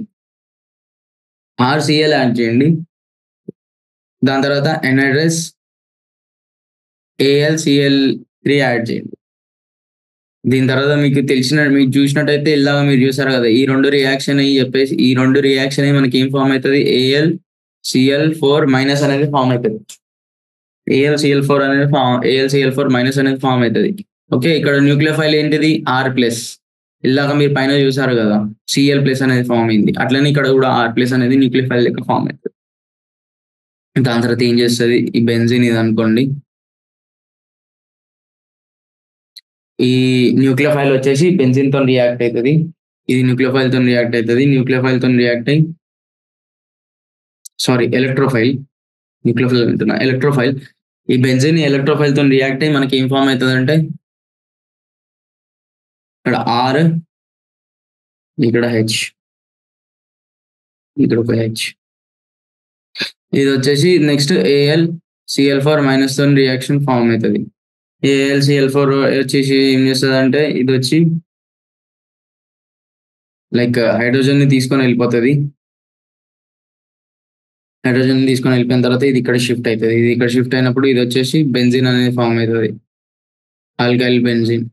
RCl యాడ్ చేయండి. దాని తర్వాత ఎన్హైడ్రస్ AlCl3 యాడ్ చేయండి. దీని తర్వాత మీకు చూసినట్టయితే ఇలాగా మీరు చూసారు కదా, ఈ రెండు రియాక్షన్ అయ్యి చెప్పేసి ఈ రెండు రియాక్షన్ అయ్యి మనకి ఏం ఫామ్ అవుతుంది, AlCl4- అనేది ఫామ్ అవుతుంది. AlCl4- అనేది ఫామ్ అవుతుంది. ఓకే, ఇక్కడ న్యూక్లియోఫైల్ ఏంటిది R+. ఇలాగా మీరు పైన చూసారు కదా Cl+ అనేది ఫామ్ అయింది. అట్లనే ఇక్కడ కూడా R+ అనేది న్యూక్లియోఫైల్ లెక్క ఫామ్ అవుతుంది. దాని తర్వాత ఏం చేస్తుంది, ఈ బెంజిన్ ఇది అనుకోండి, ఈ న్యూక్లియోఫైల్ వచ్చేసి బెంజిన్ తో రియాక్ట్ అవుతుంది. ఇది న్యూక్లియోఫైల్ తో రియాక్ట్ అవుతుంది. న్యూక్లియోఫైల్ తో రియాక్ట్ అయ్యి ఎలక్ట్రోఫైల్, న్యూక్లియోఫైల్ అంటున్నా, ఎలక్ట్రోఫైల్. ఈ బెంజిన్ ఎలక్ట్రోఫైల్ తో రియాక్ట్ అయ్యి మనకి ఏం ఫామ్ అవుతుంది అంటే ఇక్కడ R, ఇక్కడ H, ఇక్కడ ఒక H. ఇది వచ్చేసి నెక్స్ట్ AlCl4- తో రియాక్షన్ ఫామ్ అవుతుంది. AlCl4 వచ్చేసి ఏం చేస్తుంది అంటే ఇది వచ్చి లైక్ హైడ్రోజన్ ని తీసుకొని వెళ్ళిపోతుంది. హైడ్రోజన్ తీసుకొని వెళ్ళిపోయిన తర్వాత ఇది ఇక్కడ షిఫ్ట్ అవుతుంది. ఇది ఇక్కడ షిఫ్ట్ అయినప్పుడు ఇది వచ్చేసి బెంజిన్ అనేది ఫామ్ అవుతుంది, ఆల్కైల్ బెంజిన్.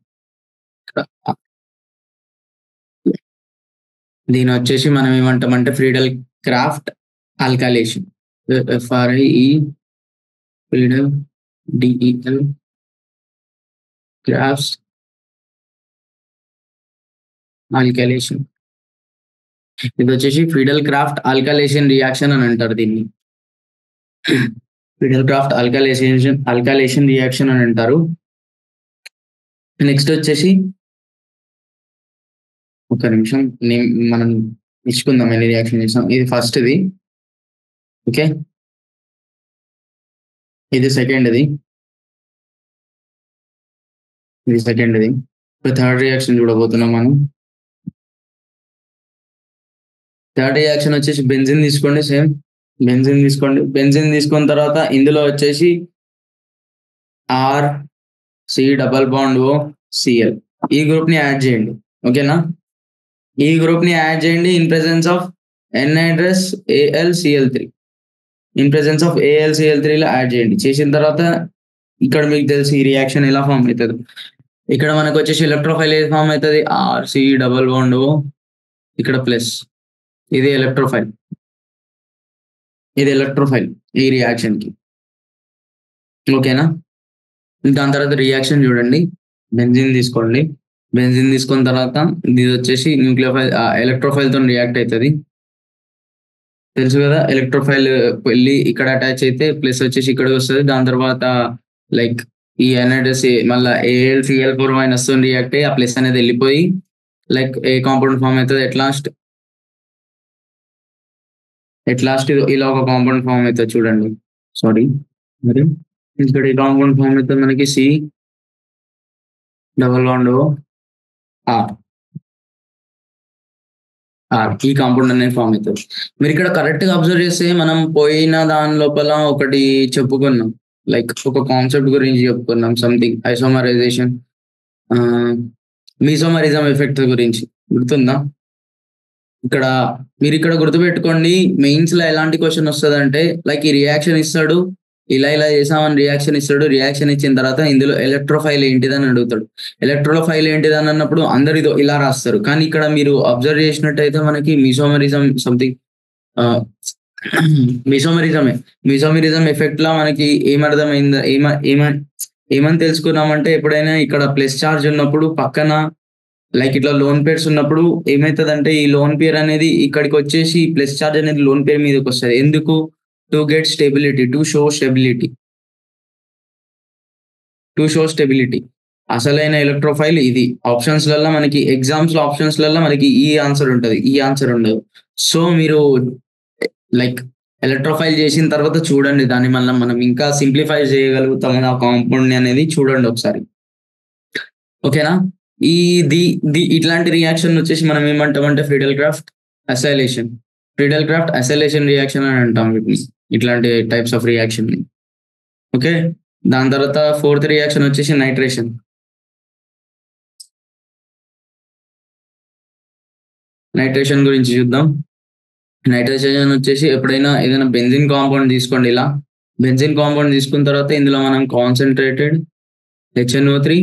దీని వచ్చేసి మనం ఏమంటామంటే Friedel craft alkylation. FRIE Friedel DEL crafts alkylation. ఇది వచ్చేసి ఫ్రీడల్ క్రాఫ్ట్ ఆల్కైలేషన్ రియాక్షన్ అని అంటారు దీన్ని. ఫిడల్ క్రాఫ్ట్ అల్కలేషన్ రియాక్షన్ అని అంటారు. నెక్స్ట్ వచ్చేసి ఒక నిమిషం మనం ఇచ్చుకుందాం ఎన్ని రియాక్షన్ చేసాం. ఇది ఫస్ట్ది, ఓకే, ఇది సెకండ్ది, ఇది సెకండ్ది. ఇప్పుడు థర్డ్ రియాక్షన్ చూడబోతున్నాం మనం. థర్డ్ రియాక్షన్ వచ్చేసి బెంజిన్ తీసుకోండి, సేమ్ బెంజిన్ తీసుకోండి. బెంజిన్ తీసుకున్న తర్వాత ఇందులో వచ్చేసి R C double bond O CL ఈ గ్రూప్ ని యాడ్ చేయండి, ఓకేనా. ఈ గ్రూప్ ని యాడ్ చేయండి in presence of anhydrous AlCl3, in presence of AlCl3 లో యాడ్ చేయండి. చేసిన తర్వాత ఇక్కడ మీకు తెలిసి ఈ రియాక్షన్ ఎలా ఫామ్ అవుతుంది. ఇక్కడ మనకు వచ్చేసి ఎలక్ట్రోఫైల్ ఏది ఫామ్ అవుతుంది, ఆర్సి డబల్ బాండ్ ఓ, ఇక్కడ ప్లస్, ఇది ఎలక్ట్రోఫైల్, ఇది ఎలక్ట్రోఫైల్ ఈ రియాక్షన్ కి, ఓకేనా. దాని తర్వాత రియాక్షన్ చూడండి, బెంజిన్ తీసుకోండి. బెంజిన్ తీసుకున్న తర్వాత ఇది వచ్చేసి న్యూక్లియోఫైల్ ఎలక్ట్రోఫైల్ తో రియాక్ట్ అవుతుంది, తెలుసు కదా. ఎలక్ట్రోఫైల్ వెళ్ళి ఇక్కడ అటాచ్ అయితే ప్లస్ వచ్చేసి ఇక్కడ వస్తుంది. దాని తర్వాత లైక్ ఈ ఎన్ఐడస్ మళ్ళీ AlCl4- తో రియాక్ట్ అయ్యి ఆ ప్లస్ అనేది వెళ్ళిపోయి లైక్ ఏ కాంపౌండ్ ఫామ్ అవుతుంది. ఎట్ లాస్ట్ ఇలా ఒక కాంపౌండ్ ఫామ్ అవుతుంది చూడండి. సారీ, మరి ఇక్కడ ఈ కాంపౌండ్ ఫామ్ అవుతుంది మనకి C double bond O R, ఈ కాంపౌండ్ అనేది ఫామ్ అవుతుంది. మీరు ఇక్కడ కరెక్ట్ గా అబ్జర్వ్ చేస్తే మనం పోయిన దాని లోపల ఒకటి చెప్పుకున్నాం, లైక్ ఒక కాన్సెప్ట్ గురించి చెప్పుకున్నాం, సంథింగ్ ఐసోమరైజేషన్, మీసోమరిజం ఎఫెక్ట్ గురించి గుర్తుందా. ఇక్కడ మీరు ఇక్కడ గుర్తుపెట్టుకోండి, మెయిన్స్ లో ఎలాంటి క్వశ్చన్ వస్తుంది అంటే లైక్ ఈ రియాక్షన్ ఇస్తాడు, ఇలా చేసామని రియాక్షన్ ఇస్తాడు. రియాక్షన్ ఇచ్చిన తర్వాత ఇందులో ఎలక్ట్రోఫైల్ ఏంటిదని అడుగుతాడు. ఎలక్ట్రోఫైల్ ఏంటిదని అన్నప్పుడు అందరు ఇదో ఇలా రాస్తారు. కానీ ఇక్కడ మీరు అబ్జర్వ్ చేసినట్టయితే మనకి మిసోమరిజం సంథింగ్ మిసోమరిజం ఎఫెక్ట్ లా మనకి ఏమర్థమైందా, ఏమని తెలుసుకున్నామంటే ఎప్పుడైనా ఇక్కడ ప్లస్ చార్జ్ ఉన్నప్పుడు పక్కన లైక్ ఇట్లా లోన్ పేర్స్ ఉన్నప్పుడు ఏమవుతుందంటే ఈ లోన్ పేర్ అనేది ఇక్కడికి వచ్చేసి ప్లస్ చార్జ్ అనేది లోన్ పేర్ మీదకి వస్తుంది. ఎందుకు, to get stability, to show stability. అసలైన ఎలక్ట్రోఫైల్ ఇది. ఆప్షన్స్ లలో మనకి ఎగ్జామ్స్ లో ఆప్షన్స్ లలో మనకి ఈ ఆన్సర్ ఉంటుంది, ఈ ఆన్సర్ ఉండదు. సో మీరు లైక్ ఎలక్ట్రోఫైల్ చేసిన తర్వాత చూడండి, దాన్ని మనం ఇంకా సింప్లిఫై చేయగలుగుతాం ఆ కాంపౌండ్ అనేది చూడండి ఒకసారి, ఓకేనా. ఇట్లాంటి రియాక్షన్ వచ్చేసి మనం ఏమంటామంటే ఫ్రీడల్ క్రాఫ్ట్ అసైలేషన్ రియాక్షన్ అని అంటాం వీటిని, ఇట్లాంటి టైప్స్ ఆఫ్ రియాక్షన్ ని, ఓకే. దాని తర్వాత ఫోర్త్ రియాక్షన్ వచ్చేసి నైట్రేషన్ గురించి చూద్దాం. నైట్రేషన్ వచ్చేసి ఎప్పుడైనా ఏదైనా బెంజిన్ కాంపౌండ్ తీసుకోండి. ఇలా బెంజిన్ కాంపౌండ్ తీసుకున్న తర్వాత ఇందులో మనం కాన్సన్ట్రేటెడ్ HNO3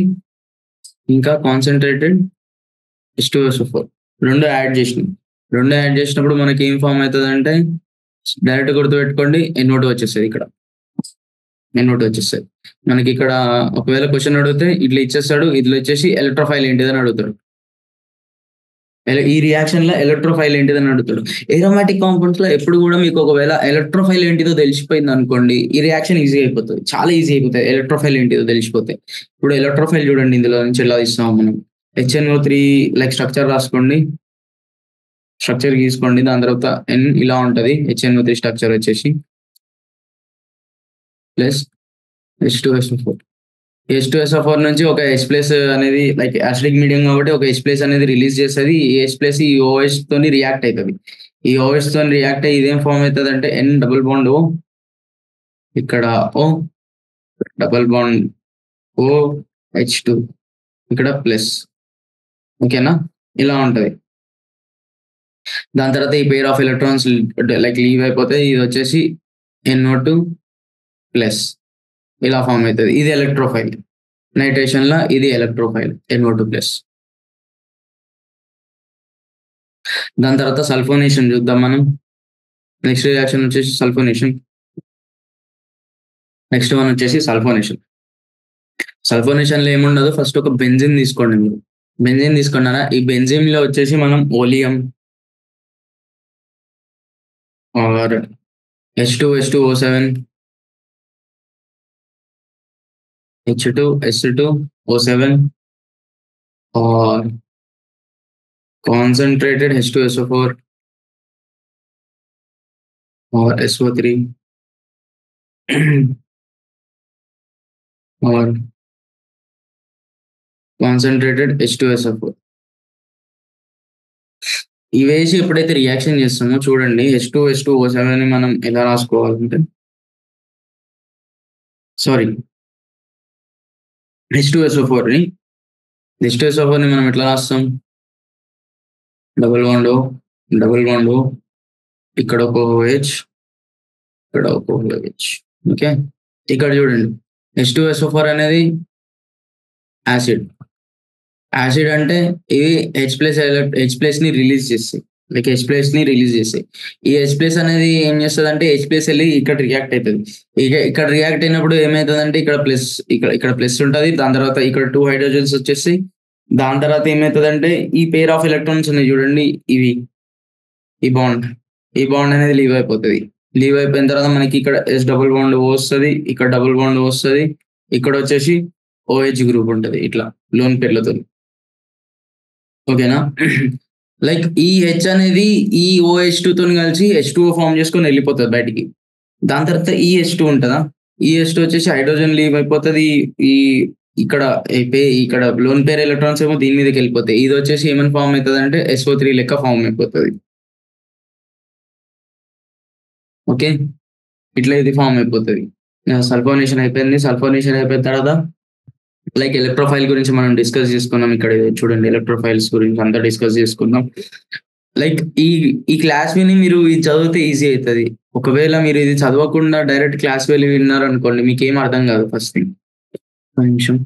ఇంకా కాన్సన్ట్రేటెడ్ H2SO4 రెండు యాడ్ చేసినప్పుడు మనకి ఏం ఫామ్ అవుతుంది అంటే డైరెక్ట్ గుర్తుపెట్టుకోండి, NO2 వచ్చేస్తుంది. ఇక్కడ NO2 వచ్చేస్తుంది మనకి. ఇక్కడ ఒకవేళ క్వశ్చన్ అడిగితే ఇట్లా ఇచ్చేస్తాడు, ఇట్లా వచ్చేసి ఎలక్ట్రోఫైల్ ఏంటిదని అడుగుతాడు. ఈ రియాక్షన్ లో ఎలక్ట్రోఫైల్ ఏంటిదని అడుగుతాడు. ఏరోమాటిక్ కాంపౌండ్స్ లో ఎప్పుడు కూడా మీకు ఒకవేళ ఎలక్ట్రోఫైల్ ఏంటిదో తెలిసిపోయింది అనుకోండి, ఈ రియాక్షన్ ఈజీ అయిపోతుంది, చాలా ఈజీ అయిపోతుంది ఎలక్ట్రోఫైల్ ఏంటిదో తెలిసిపోతే. ఇప్పుడు ఎలక్ట్రోఫైల్ చూడండి, ఇందులో నుంచి ఎలా ఇస్తాము మనం. HNO3 లైక్ స్ట్రక్చర్ రాసుకోండి, స్ట్రక్చర్ గీసుకోండి. దాని తర్వాత N ఇలా ఉంటది, HNO3 స్ట్రక్చర్ వచ్చేసి ప్లస్ H2SO4 నుంచి ఒక H+ అనేది లైక్ యాసిడిక్ మీడియం కాబట్టి ఒక H+ అనేది రిలీజ్ చేస్తుంది. ఈ H+ ఈ OH తోని రియాక్ట్ అవుతుంది. ఈ OH తోని రియాక్ట్ అయ్యి ఇదేం ఫామ్ అవుతుంది అంటే N డబుల్ బాండ్ O, ఇక్కడ O డబుల్ బాండ్ OH2, ఇక్కడ ప్లస్, ఓకేనా. ఇలా ఉంటది. దాని తర్వాత ఈ pair of electrons like leave అయిపోతే ఇది వచ్చేసి NO2 ప్లస్ ఇలా ఫామ్ అవుతుంది. ఇది ఎలక్ట్రోఫైల్. నైట్రేషన్ లా ఇది ఎలక్ట్రోఫైల్ NO2 ప్లస్. దాని తర్వాత సల్ఫోనేషన్ చూద్దాం మనం. నెక్స్ట్ రియాక్షన్ వచ్చేసి సల్ఫోనేషన్. నెక్స్ట్ వన్ వచ్చేసి సల్ఫోనేషన్ లో ఏముండదు, ఫస్ట్ ఒక బెంజిన్ తీసుకోండి. మీరు బెంజిన్ తీసుకున్నారా, ఈ బెంజిన్ లో వచ్చేసి మనం oleum or H2H2O7 H2S2O7 or concentrated H2SO4 or SO3 or concentrated H2SO4. ఇవేసి ఎప్పుడైతే రియాక్షన్ చేస్తామో చూడండి H2S2O7 ని మనం ఎలా రాసుకోవాలంటే సారీ H2SO4 ని మనం ఎట్లా రాస్తాం డబుల్ బాండ్ ఇక్కడ ఒక OH ఇక్కడ ఒక OH ఓకే ఇక్కడ చూడండి H2SO4 అనేది యాసిడ్ అంటే ఇది H+ ని రిలీజ్ చేస్తాయి H+ ని రిలీజ్ చేస్తాయి ఈ H+ అనేది ఏం చేస్తుంది అంటే H+ వెళ్ళి ఇక్కడ రియాక్ట్ అవుతుంది ఇక్కడ రియాక్ట్ అయినప్పుడు ఏమవుతుందంటే ఇక్కడ ప్లస్ ఉంటుంది దాని తర్వాత ఇక్కడ 2 హైడ్రోజన్స్ వచ్చేసి దాని తర్వాత ఏమవుతుందంటే ఈ పేర్ ఆఫ్ ఎలక్ట్రాన్స్ ఉన్నాయి చూడండి ఈ బాండ్ అనేది లీవ్ అయిపోతుంది లీవ్ అయిపోయిన తర్వాత మనకి ఇక్కడ S డబుల్ బాండ్ వస్తుంది ఇక్కడ డబుల్ బాండ్ వస్తుంది ఇక్కడ వచ్చేసి OH గ్రూప్ ఉంటుంది ఇట్లా లోన్ పేర్లతో ఓకేనా లైక్ ఈ H అనేది ఈ OH2 తో కలిసి H2O ఫామ్ చేసుకొని వెళ్ళిపోతుంది బయటికి దాని తర్వాత ఈ H2 ఉంటుందా ఈ H2 వచ్చేసి హైడ్రోజన్ లీవ్ అయిపోతుంది ఈ ఇక్కడ లోన్ పేర్ ఎలక్ట్రాన్స్ ఏమో దీని మీదకి వెళ్ళిపోతాయి ఇది వచ్చేసి ఏమని ఫామ్ అవుతుంది అంటే SO3 లెక్క ఫామ్ అయిపోతుంది ఓకే ఇట్లా ఇది ఫామ్ అయిపోతుంది సల్ఫోనేషన్ అయిపోయిన తర్వాత లైక్ ఎలక్ట్రోఫైల్ గురించి మనం డిస్కస్ చేసుకున్నాం ఇక్కడ చూడండి ఎలక్ట్రోఫైల్స్ గురించి అంతా డిస్కస్ చేసుకున్నాం లైక్ ఈ క్లాస్ విని మీరు ఇది చదివితే ఈజీ అవుతుంది ఒకవేళ మీరు ఇది చదవకుండా డైరెక్ట్ క్లాస్ వెళ్ళి విన్నారు అనుకోండి మీకు ఏం అర్థం కాదు ఫస్ట్ థింగ్ నిమిషం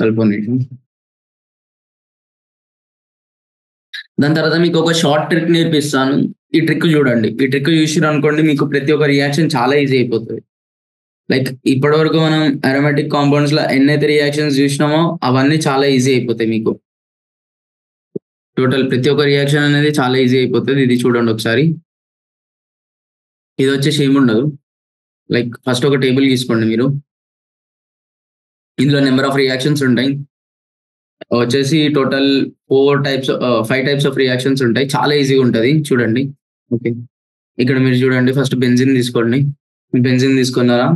సల్ఫోనేషన్ దాని తర్వాత మీకు ఒక షార్ట్ ట్రిక్ నేర్పిస్తాను ఈ ట్రిక్ చూడండి ఈ ట్రిక్ చూసిరు అనుకోండి మీకు ప్రతి ఒక్క రియాక్షన్ చాలా ఈజీ అయిపోతుంది లైక్ ఇప్పటి వరకు మనం అరోమాటిక్ కాంపౌండ్స్ లో ఎన్నైతే రియాక్షన్స్ చూసినామో అవన్నీ చాలా ఈజీ అయిపోతాయి మీకు టోటల్ ప్రతి ఒక్క రియాక్షన్ అనేది చాలా ఈజీ అయిపోతుంది ఇది చూడండి ఒకసారి ఇది వచ్చేసి ఏముండదు లైక్ ఫస్ట్ ఒక టేబుల్ తీసుకోండి మీరు ఇందులో నెంబర్ ఆఫ్ రియాక్షన్స్ ఉంటాయి వచ్చేసి టోటల్ 5 టైప్స్ ఆఫ్ రియాక్షన్స్ ఉంటాయి చాలా ఈజీగా ఉంటుంది చూడండి ఓకే ఇక్కడ మీరు చూడండి ఫస్ట్ బెంజిన్ తీసుకోండి బెంజిన్ తీసుకున్నారా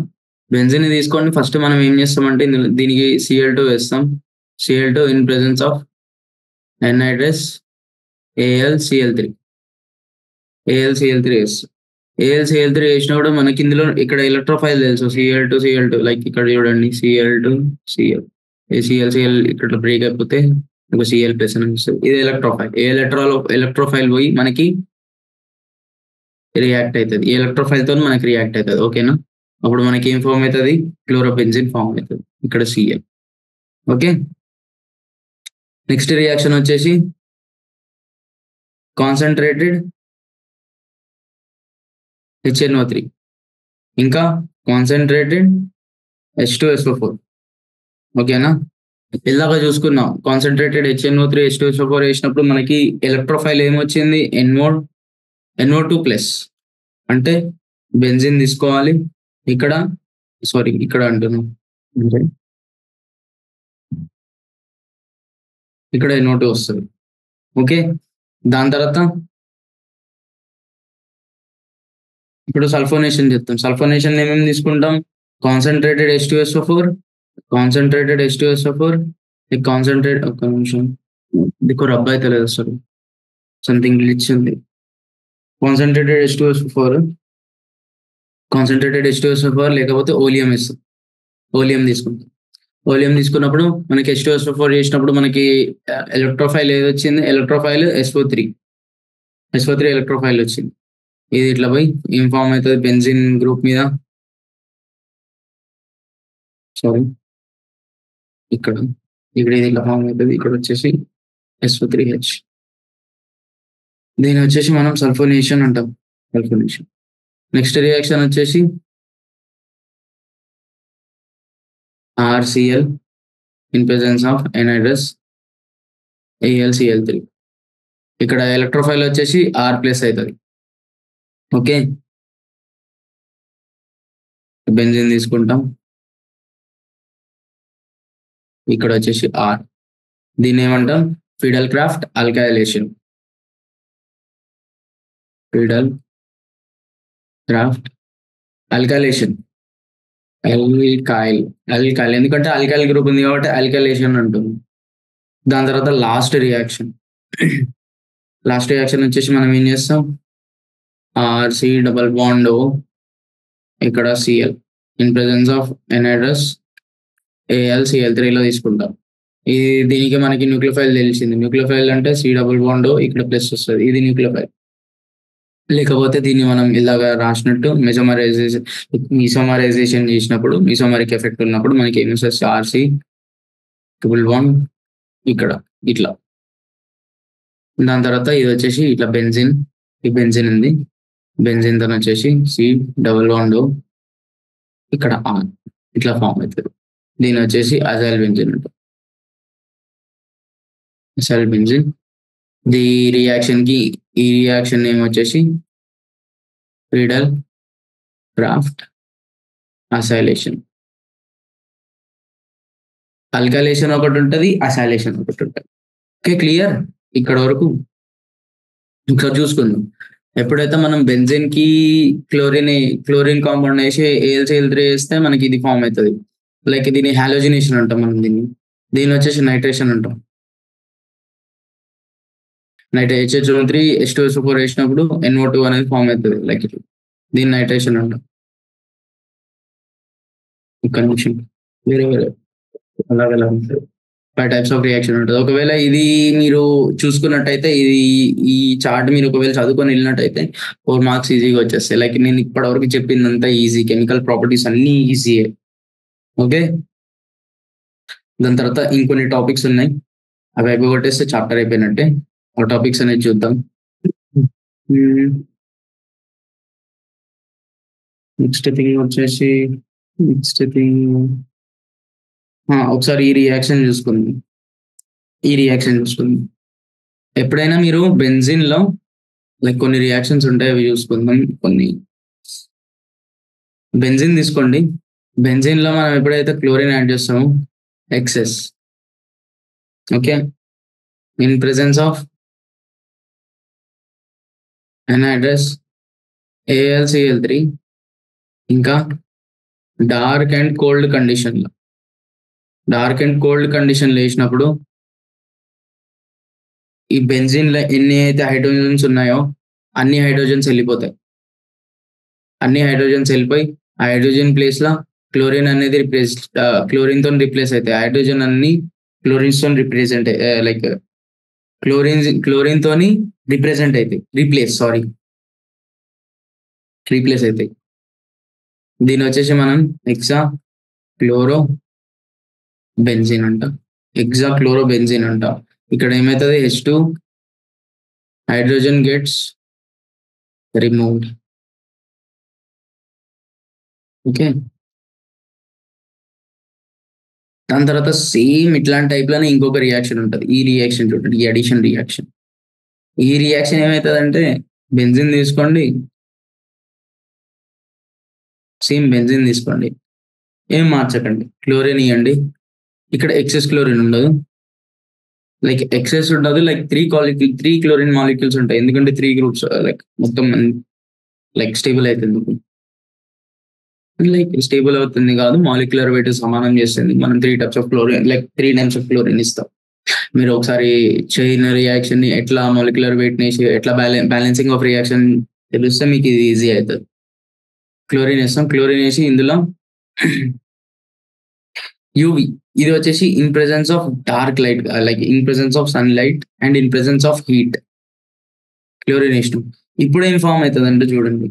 బెంజిన్ తీసుకోండి ఫస్ట్ మనం ఏం చేస్తామంటే దీనికి Cl2 వేస్తాం Cl2 in presence of anhydrous AlCl3 వేస్తాం AlCl3 వేసినప్పుడు మనకి ఇందులో ఇక్కడ ఎలక్ట్రోఫైల్ తెలుసు Cl2 లైక్ ఇక్కడ చూడండి Cl2 Cl ఇక్కడ బ్రేక్ అయిపోతే ఒక Cl+ అని వస్తుంది ఇది ఎలక్ట్రోఫైల్ ఎలక్ట్రోఫైల్ పోయి మనకి రియాక్ట్ అవుతుంది ఈ ఎలక్ట్రోఫైల్ తో మనకి రియాక్ట్ అవుతుంది ఓకేనా అప్పుడు మనకి ఏం ఫామ్ అవుతుంది క్లోరోబెంజిన్ ఫామ్ అవుతుంది ఇక్కడ Cl ఓకే నెక్స్ట్ రియాక్షన్ వచ్చేసి కాన్సన్ట్రేటెడ్ HNO3 ఇంకా కాన్సన్ట్రేటెడ్ H2SO4 ఓకేనా ఇలాగా చూసుకున్నాం కాన్సన్ట్రేటెడ్ HNO3 H2SO4 వేసినప్పుడు మనకి ఎలక్ట్రోఫైల్ ఏమొచ్చింది NO2+ అంటే బెంజిన్ తీసుకోవాలి ఇక్కడ అంటున్నాం ఇక్కడ NO2 వస్తుంది ఓకే దాని తర్వాత ఇప్పుడు సల్ఫోనేషన్ చెప్తాం సల్ఫోనేషన్ ఏమేమి తీసుకుంటాం కాన్సన్ట్రేటెడ్ H2SO4 కాన్సన్ట్రేట్ ఒక్క నిమిషం దిక్కు రబ్ అయితే లేదు సార్ సంథింగ్ గ్లిచ్ ఉంది కాన్సన్ట్రేటెడ్ H2SO4 లేకపోతే ఓలియం తీసుకుంటాం ఓలియం తీసుకున్నప్పుడు మనకి H2SO4 చేసినప్పుడు మనకి ఎలక్ట్రోఫైల్ ఏది వచ్చింది ఎలక్ట్రోఫైల్ SO3 ఎలక్ట్రోఫైల్ వచ్చింది ఇది ఇట్లా పోయి ఏం ఫామ్ అవుతుంది బెంజిన్ గ్రూప్ మీద సారీ ఇక్కడ ఇది ఇట్లా ఫామ్ అవుతుంది ఇక్కడ వచ్చేసి SO3H దీని వచ్చేసి మనం సల్ఫోనేషన్ అంటాం నెక్స్ట్ రియాక్షన్ వచ్చేసి RCl in presence of anhydrous AlCl3 ఇక్కడ ఎలక్ట్రోఫైల్ వచ్చేసి R+ అవుతుంది ఓకే బెంజిన్ తీసుకుంటాం ఇక్కడ వచ్చేసి ఆర్. దీన్ని ఏమంటాం? ఫిడల్ క్రాఫ్ట్ అల్కైలేషన్. ఫిడల్ క్రాఫ్ట్ అల్కైలేషన్. అల్కైల్. అల్కైల్ ఎందుకంటే అల్కైల్ గ్రూప్ ఉంది కాబట్టి అల్కైలేషన్ ఉంటుంది. దాని తర్వాత లాస్ట్ రియాక్షన్. లాస్ట్ రియాక్షన్ వచ్చేసి మనం ఏం చేస్తాం? ఆర్సి డబల్ బాండ్ ఇక్కడ CL in presence of anhydrous AlCl3 లో తీసుకుంటాం. ఇది దీనికి మనకి న్యూక్లియోఫైల్ తెలిసింది. న్యూక్లియోఫైల్ అంటే సి డబుల్ బాండ్ ఇక్కడ ప్లస్ వస్తుంది, ఇది న్యూక్లియోఫైల్. లేకపోతే దీన్ని మనం ఇలాగా రాసినట్టు మిసోమరైజేషన్ చేసినప్పుడు మిసోమరిక్ ఎఫెక్ట్ ఉన్నప్పుడు మనకి ఏమి వస్తుంది? ఆర్సి ట్రిపుల్ బాండ్ ఇక్కడ ఇట్లా. దాని తర్వాత ఇది వచ్చేసి ఇట్లా బెంజిన్. ఈ బెంజిన్ ఉంది, బెంజిన్ తను వచ్చేసి సి డబుల్ బాండ్ ఇక్కడ ఆర్ ఇట్లా ఫామ్ అవుతుంది. దీని వచ్చేసి అజైల్ బెంజిన్ ఉంటుంది. Agile benzene. ఈ రియాక్షన్ నేమ్ వచ్చేసి ఫిడల్ క్రాఫ్ట్ అసైలేషన్. అల్కైలేషన్ ఒకటి ఉంటుంది, అసైలేషన్ ఒకటి ఉంటుంది. ఓకే, క్లియర్ ఇక్కడ వరకు? ఇక్కడ చూసుకుందాం. ఎప్పుడైతే మనం బెంజిన్ కి క్లోరిన్ కాంపౌండ్ వేసి AlCl3 వేస్తే మనకి ఇది ఫామ్ అవుతుంది. లైక్ దీన్ని హాలోజినేషన్ అంటాం మనం. దీన్ని వచ్చేసి నైట్రేషన్ అంటాం. HHO3 H2SO4 వేసినప్పుడు NO2 అనేది ఫామ్ అవుతుంది. లైక్ ఇట్లా దీన్ని నైట్రేషన్ అంటాం. ఇక్కడ నుంచి వేరే అలాగలా ఉంటుంది. 5 టైప్స్ ఆఫ్ రియాక్షన్ ఉంటుంది. ఒకవేళ ఇది మీరు చూసుకున్నట్టయితే ఈ చార్ట్ మీరు ఒకవేళ చదువుకొని వెళ్ళినట్టయితే 4 మార్క్స్ ఈజీగా వచ్చేస్తాయి. లైక్ నేను ఇప్పటివరకు చెప్పిందంతా ఈజీ, కెమికల్ ప్రాపర్టీస్ అన్ని ఈజీయే. ఓకే, దాని తర్వాత ఇంకొన్ని టాపిక్స్ ఉన్నాయి, అవి అయిపోగొట్టేస్తే చాప్టర్ అయిపోయినట్టే. ఆ టాపిక్స్ అనేది చూద్దాం. నెక్స్ట్ థింగ్ వచ్చేసి ఒకసారి ఈ రియాక్షన్ చూసుకుంది. ఎప్పుడైనా మీరు బెంజిన్ లో లైక్ కొన్ని రియాక్షన్స్ ఉంటాయి, అవి చూసుకుందాం. కొన్ని బెంజిన్ తీసుకోండి. బెంజిన్ లో మనం ఎప్పుడైతే క్లోరిన్ యాడ్ చేస్తామో excess, okay, in presence of anhydrous AlCl3 ఇంకా డార్క్ అండ్ కోల్డ్ కండిషన్ వేసినప్పుడు ఈ బెంజిన్ లో ఎన్ని అయితే హైడ్రోజన్స్ ఉన్నాయో అన్ని హైడ్రోజన్స్ వెళ్ళిపోతాయి. వెళ్ళిపోయి ఆ హైడ్రోజన్ ప్లేస్ లో క్లోరిన్ అనేది క్లోరిన్ తో రీప్లేస్ అవుతాయి. హైడ్రోజన్ అన్ని క్లోరిన్స్ తో లైక్ క్లోరిన్ తోని రీప్లేస్ అవుతాయి. దీని వచ్చేసి మనం ఎక్సా క్లోరో బెంజిన్ అంట. ఇక్కడ ఏమవుతుంది? H2 hydrogen gets removed. Okay, దాని తర్వాత సేమ్ ఇట్లాంటి టైప్ లోనే ఇంకొక రియాక్షన్ ఉంటుంది. ఈ రియాక్షన్ చూడండి, ఈ అడిషన్ రియాక్షన్. ఈ రియాక్షన్ ఏమవుతుందంటే బెంజిన్ తీసుకోండి, సేమ్ బెంజిన్ తీసుకోండి, ఏం మార్చకండి, క్లోరిన్ ఇవ్వండి. ఇక్కడ ఎక్సెస్ క్లోరిన్ ఉండదు, లైక్ త్రీ క్లోరిన్ మాలిక్యూల్స్ ఉంటాయి. ఎందుకంటే 3 గ్రూప్స్ లైక్ మొత్తం లైక్ స్టేబుల్ అవుతుంది. స్టేబుల్ అవుతుంది కాదు, మాలిక్యులర్ వెయిట్ సమానం చేస్తుంది. మనం 3 టైప్స్ ఆఫ్ క్లోరిన్ ఇస్తాం. మీరు ఒకసారి చైన్ రియాక్షన్ ని ఎట్లా మాలిక్యులర్ వెయిట్ ని ఎట్లా బ్యాలెన్సింగ్ ఆఫ్ రియాక్షన్ తెలిస్తే మీకు ఇది ఈజీ అవుతుంది. క్లోరిన్ వేసి ఇందులో యూవి, ఇది వచ్చేసి in presence of dark light, like in presence of sun light and in presence of heat chlorine వేసినాం. ఇప్పుడు ఏం ఫామ్ అవుతుంది అంటే చూడండి,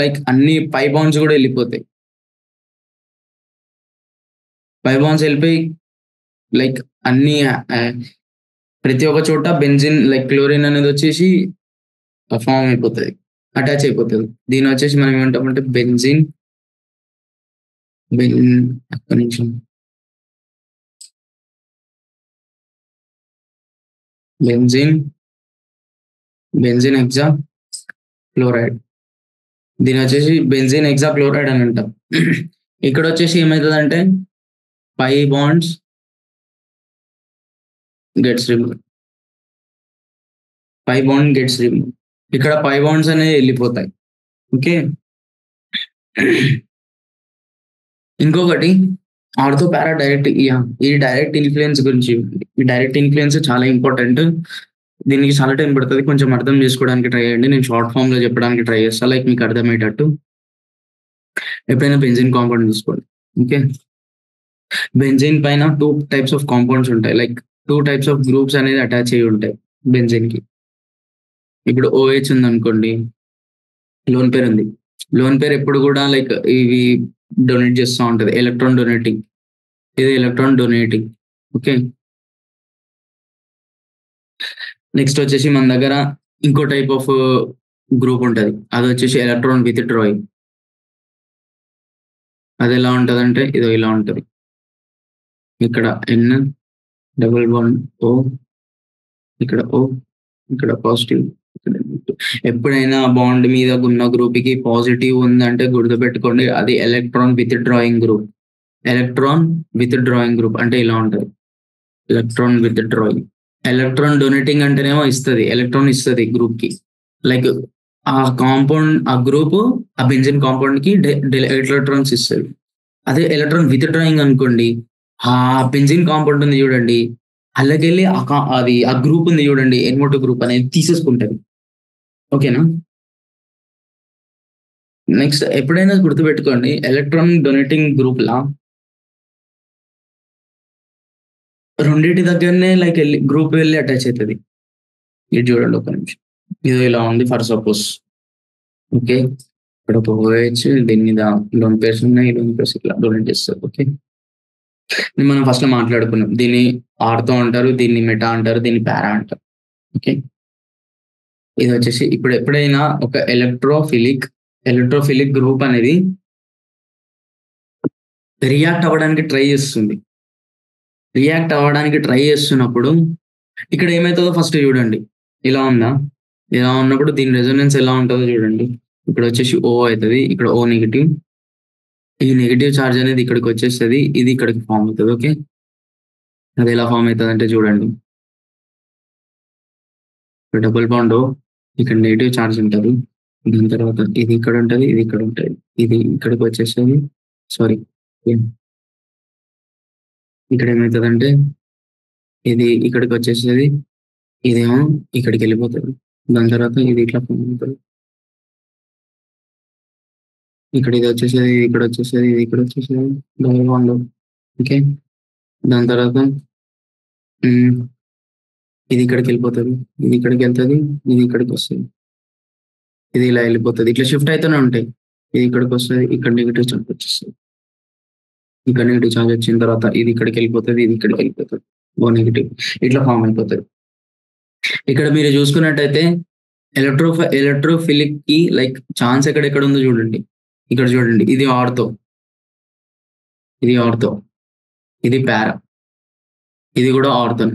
లైక్ అన్ని పై బాండ్స్ కూడా వెళ్ళిపోతాయి. లైక్ అన్ని ప్రతి ఒక్క చోట బెంజిన్ లైక్ క్లోరిన్ అనేది వచ్చేసి ఫామ్ అయిపోతుంది, అటాచ్ అయిపోతుంది. దీని వచ్చేసి మనం ఏమంటామంటే బెంజిన్ హెక్సా క్లోరైడ్. దీని వచ్చేసి బెంజిన్ హెక్సా క్లోరైడ్ అని అంటాం. ఇక్కడ వచ్చేసి ఏమవుతుందంటే pi bonds gets remove, pi bond gets remove. ఇక్కడ పై బాండ్స్ అనేవి వెళ్ళిపోతాయి. ఓకే, ఇంకొకటి ఆర్థో పారా డైరెక్ట్, ఈ డైరెక్ట్ ఇన్ఫ్లుయెన్స్ గురించి. ఈ డైరెక్ట్ ఇన్ఫ్లుయెన్స్ చాలా ఇంపార్టెంట్. దీనికి చాలా టైం పడుతుంది, కొంచెం అర్థం చేసుకోవడానికి ట్రై చేయండి. నేను షార్ట్ ఫామ్ లో చెప్పడానికి ట్రై చేస్తాను, లైక్ మీకు అర్థమయ్యేటట్టు. ఎప్పుడైనా బెంజిన్ కాంపౌండ్ తీసుకోండి. ఓకే, బెంజిన్ పైన 2 types ఆఫ్ కాంపౌండ్స్ ఉంటాయి, లైక్ 2 types ఆఫ్ గ్రూప్స్ అనేది అటాచ్ అయ్యి ఉంటాయి బెంజిన్ కి. ఇప్పుడు OH ఉంది అనుకోండి, లోన్ పేర్ ఉంది. లోన్ పేర్ ఎప్పుడు కూడా లైక్ ఇవి డొనేట్ చేస్తూ ఉంటది, ఎలక్ట్రాన్ డొనేటింగ్. ఇది ఎలక్ట్రాన్ డొనేటింగ్. ఓకే, నెక్స్ట్ వచ్చేసి మన దగ్గర ఇంకో టైప్ ఆఫ్ గ్రూప్ ఉంటుంది, అది వచ్చేసి ఎలక్ట్రాన్ విత్ డ్రాయింగ్. అది ఎలా ఉంటుంది అంటే ఇదో ఇలా ఉంటుంది. ఇక్కడ N డబుల్ బాండ్ O, ఇక్కడ O, ఇక్కడ పాజిటివ్. ఎప్పుడైనా బాండ్ మీద ఉన్న గ్రూప్ కి పాజిటివ్ ఉందంటే గుర్తుపెట్టుకోండి, అది electron with drawing group. Electron with drawing group అంటే ఇలా ఉంటుంది, electron with drawing. Electron donating అంటేనేమో ఇస్తుంది, ఎలక్ట్రాన్ ఇస్తుంది గ్రూప్ కి. లైక్ ఆ కాంపౌండ్, ఆ గ్రూప్ ఆ బెంజిన్ కాంపౌండ్ కి ఎలక్ట్రాన్స్ ఇస్తుంది. అదే ఎలక్ట్రాన్ విత్ డ్రాయింగ్ అనుకోండి, ఆ బెంజిన్ కాంపౌండ్ ఉంది చూడండి, అలాగెళ్ళి అది ఆ గ్రూప్ ఉంది చూడండి, ఎన్మోటో గ్రూప్ అనేది తీసేసుకుంటది. ఓకేనా, నెక్స్ట్ ఎప్పుడైనా గుర్తుపెట్టుకోండి, ఎలక్ట్రాన్ డొనేటింగ్ గ్రూప్ లా రెండింటి దగ్గరనే లైక్ వెళ్ళి గ్రూప్ వెళ్ళి అటాచ్ అవుతుంది. ఇది చూడండి ఒక నిమిషం, ఇది ఇలా ఉంది ఫర్ సపోజ్. ఓకే, ఇక్కడ ఒక OH, దీని మీద లోన్ పేర్స్ ఉన్నాయి, లోన్ పేర్స్ ఇట్లా డొనేట్ చేస్తారు. ఓకే, మనం ఫస్ట్ లో మాట్లాడుకున్నాం, దీన్ని ఆర్థో అంటారు, దీన్ని మెటా అంటారు, దీన్ని పారా అంటారు. ఓకే, ఇది వచ్చేసి ఇప్పుడు ఎప్పుడైనా ఒక ఎలక్ట్రోఫిలిక్ గ్రూప్ అనేది రియాక్ట్ అవ్వడానికి ట్రై చేస్తుంది. రియాక్ట్ అవ్వడానికి ట్రై చేస్తున్నప్పుడు ఇక్కడ ఏమవుతుందో ఫస్ట్ చూడండి. ఇలా ఉందా, ఇలా ఉన్నప్పుడు దీని రెజొనెన్స్ ఎలా ఉంటుందో చూడండి. ఇక్కడ వచ్చేసి O అవుతుంది, ఇక్కడ O నెగిటివ్. ఈ నెగిటివ్ ఛార్జ్ అనేది ఇక్కడికి వచ్చేస్తుంది, ఇది ఇక్కడికి ఫామ్ అవుతుంది. ఓకే, అది ఎలా ఫామ్ అవుతుంది అంటే చూడండి, ఇక్కడ డబుల్ బాండ్ O, ఇక్కడ నెగిటివ్ ఛార్జ్ ఉంటుంది. దాని తర్వాత ఇది ఇక్కడ ఉంటుంది, ఇది ఇక్కడ ఉంటుంది, ఇది ఇక్కడికి వచ్చేస్తుంది. సారీ, ఇక్కడ ఏమవుతుందంటే ఇది ఇక్కడికి వచ్చేసేది, ఇదేమో ఇక్కడికి వెళ్ళిపోతుంది. దాని తర్వాత ఇది ఇట్లా ఫామ్ అవుతుంది. ఇక్కడ ఇది వచ్చేసేది, ఇక్కడ వచ్చేసేది, ఇది ఇక్కడ వచ్చేసేది, డబుల్ బాండ్. ఓకే, దాని తర్వాత ఇది ఇక్కడికి వెళ్ళిపోతుంది, ఇది ఇక్కడికి వెళ్తుంది, ఇది ఇక్కడికి వస్తుంది, ఇది ఇలా వెళ్ళిపోతుంది. ఇట్లా షిఫ్ట్ అవుతూనే ఉంటాయి. ఇది ఇక్కడికి వస్తుంది, ఇక్కడ నెగిటివ్ ఛార్జ్ వచ్చేస్తుంది, ఇక్కడ నెగిటివ్ ఛార్జ్ వచ్చిన తర్వాత ఇది ఇక్కడికి వెళ్ళిపోతుంది, ఇది ఇక్కడికి వెళ్ళిపోతుంది, ఓ నెగిటివ్, ఇట్లా ఫామ్ అయిపోతుంది. ఇక్కడ మీరు చూసుకున్నట్టయితే ఎలక్ట్రోఫిలిక్ కి లైక్ ఛాన్స్ ఎక్కడెక్కడ ఉందో చూడండి. ఇక్కడ చూడండి, ఇది ఆర్థో, ఇది ఆర్థో, ఇది పారా, ఇది కూడా ఆర్థో.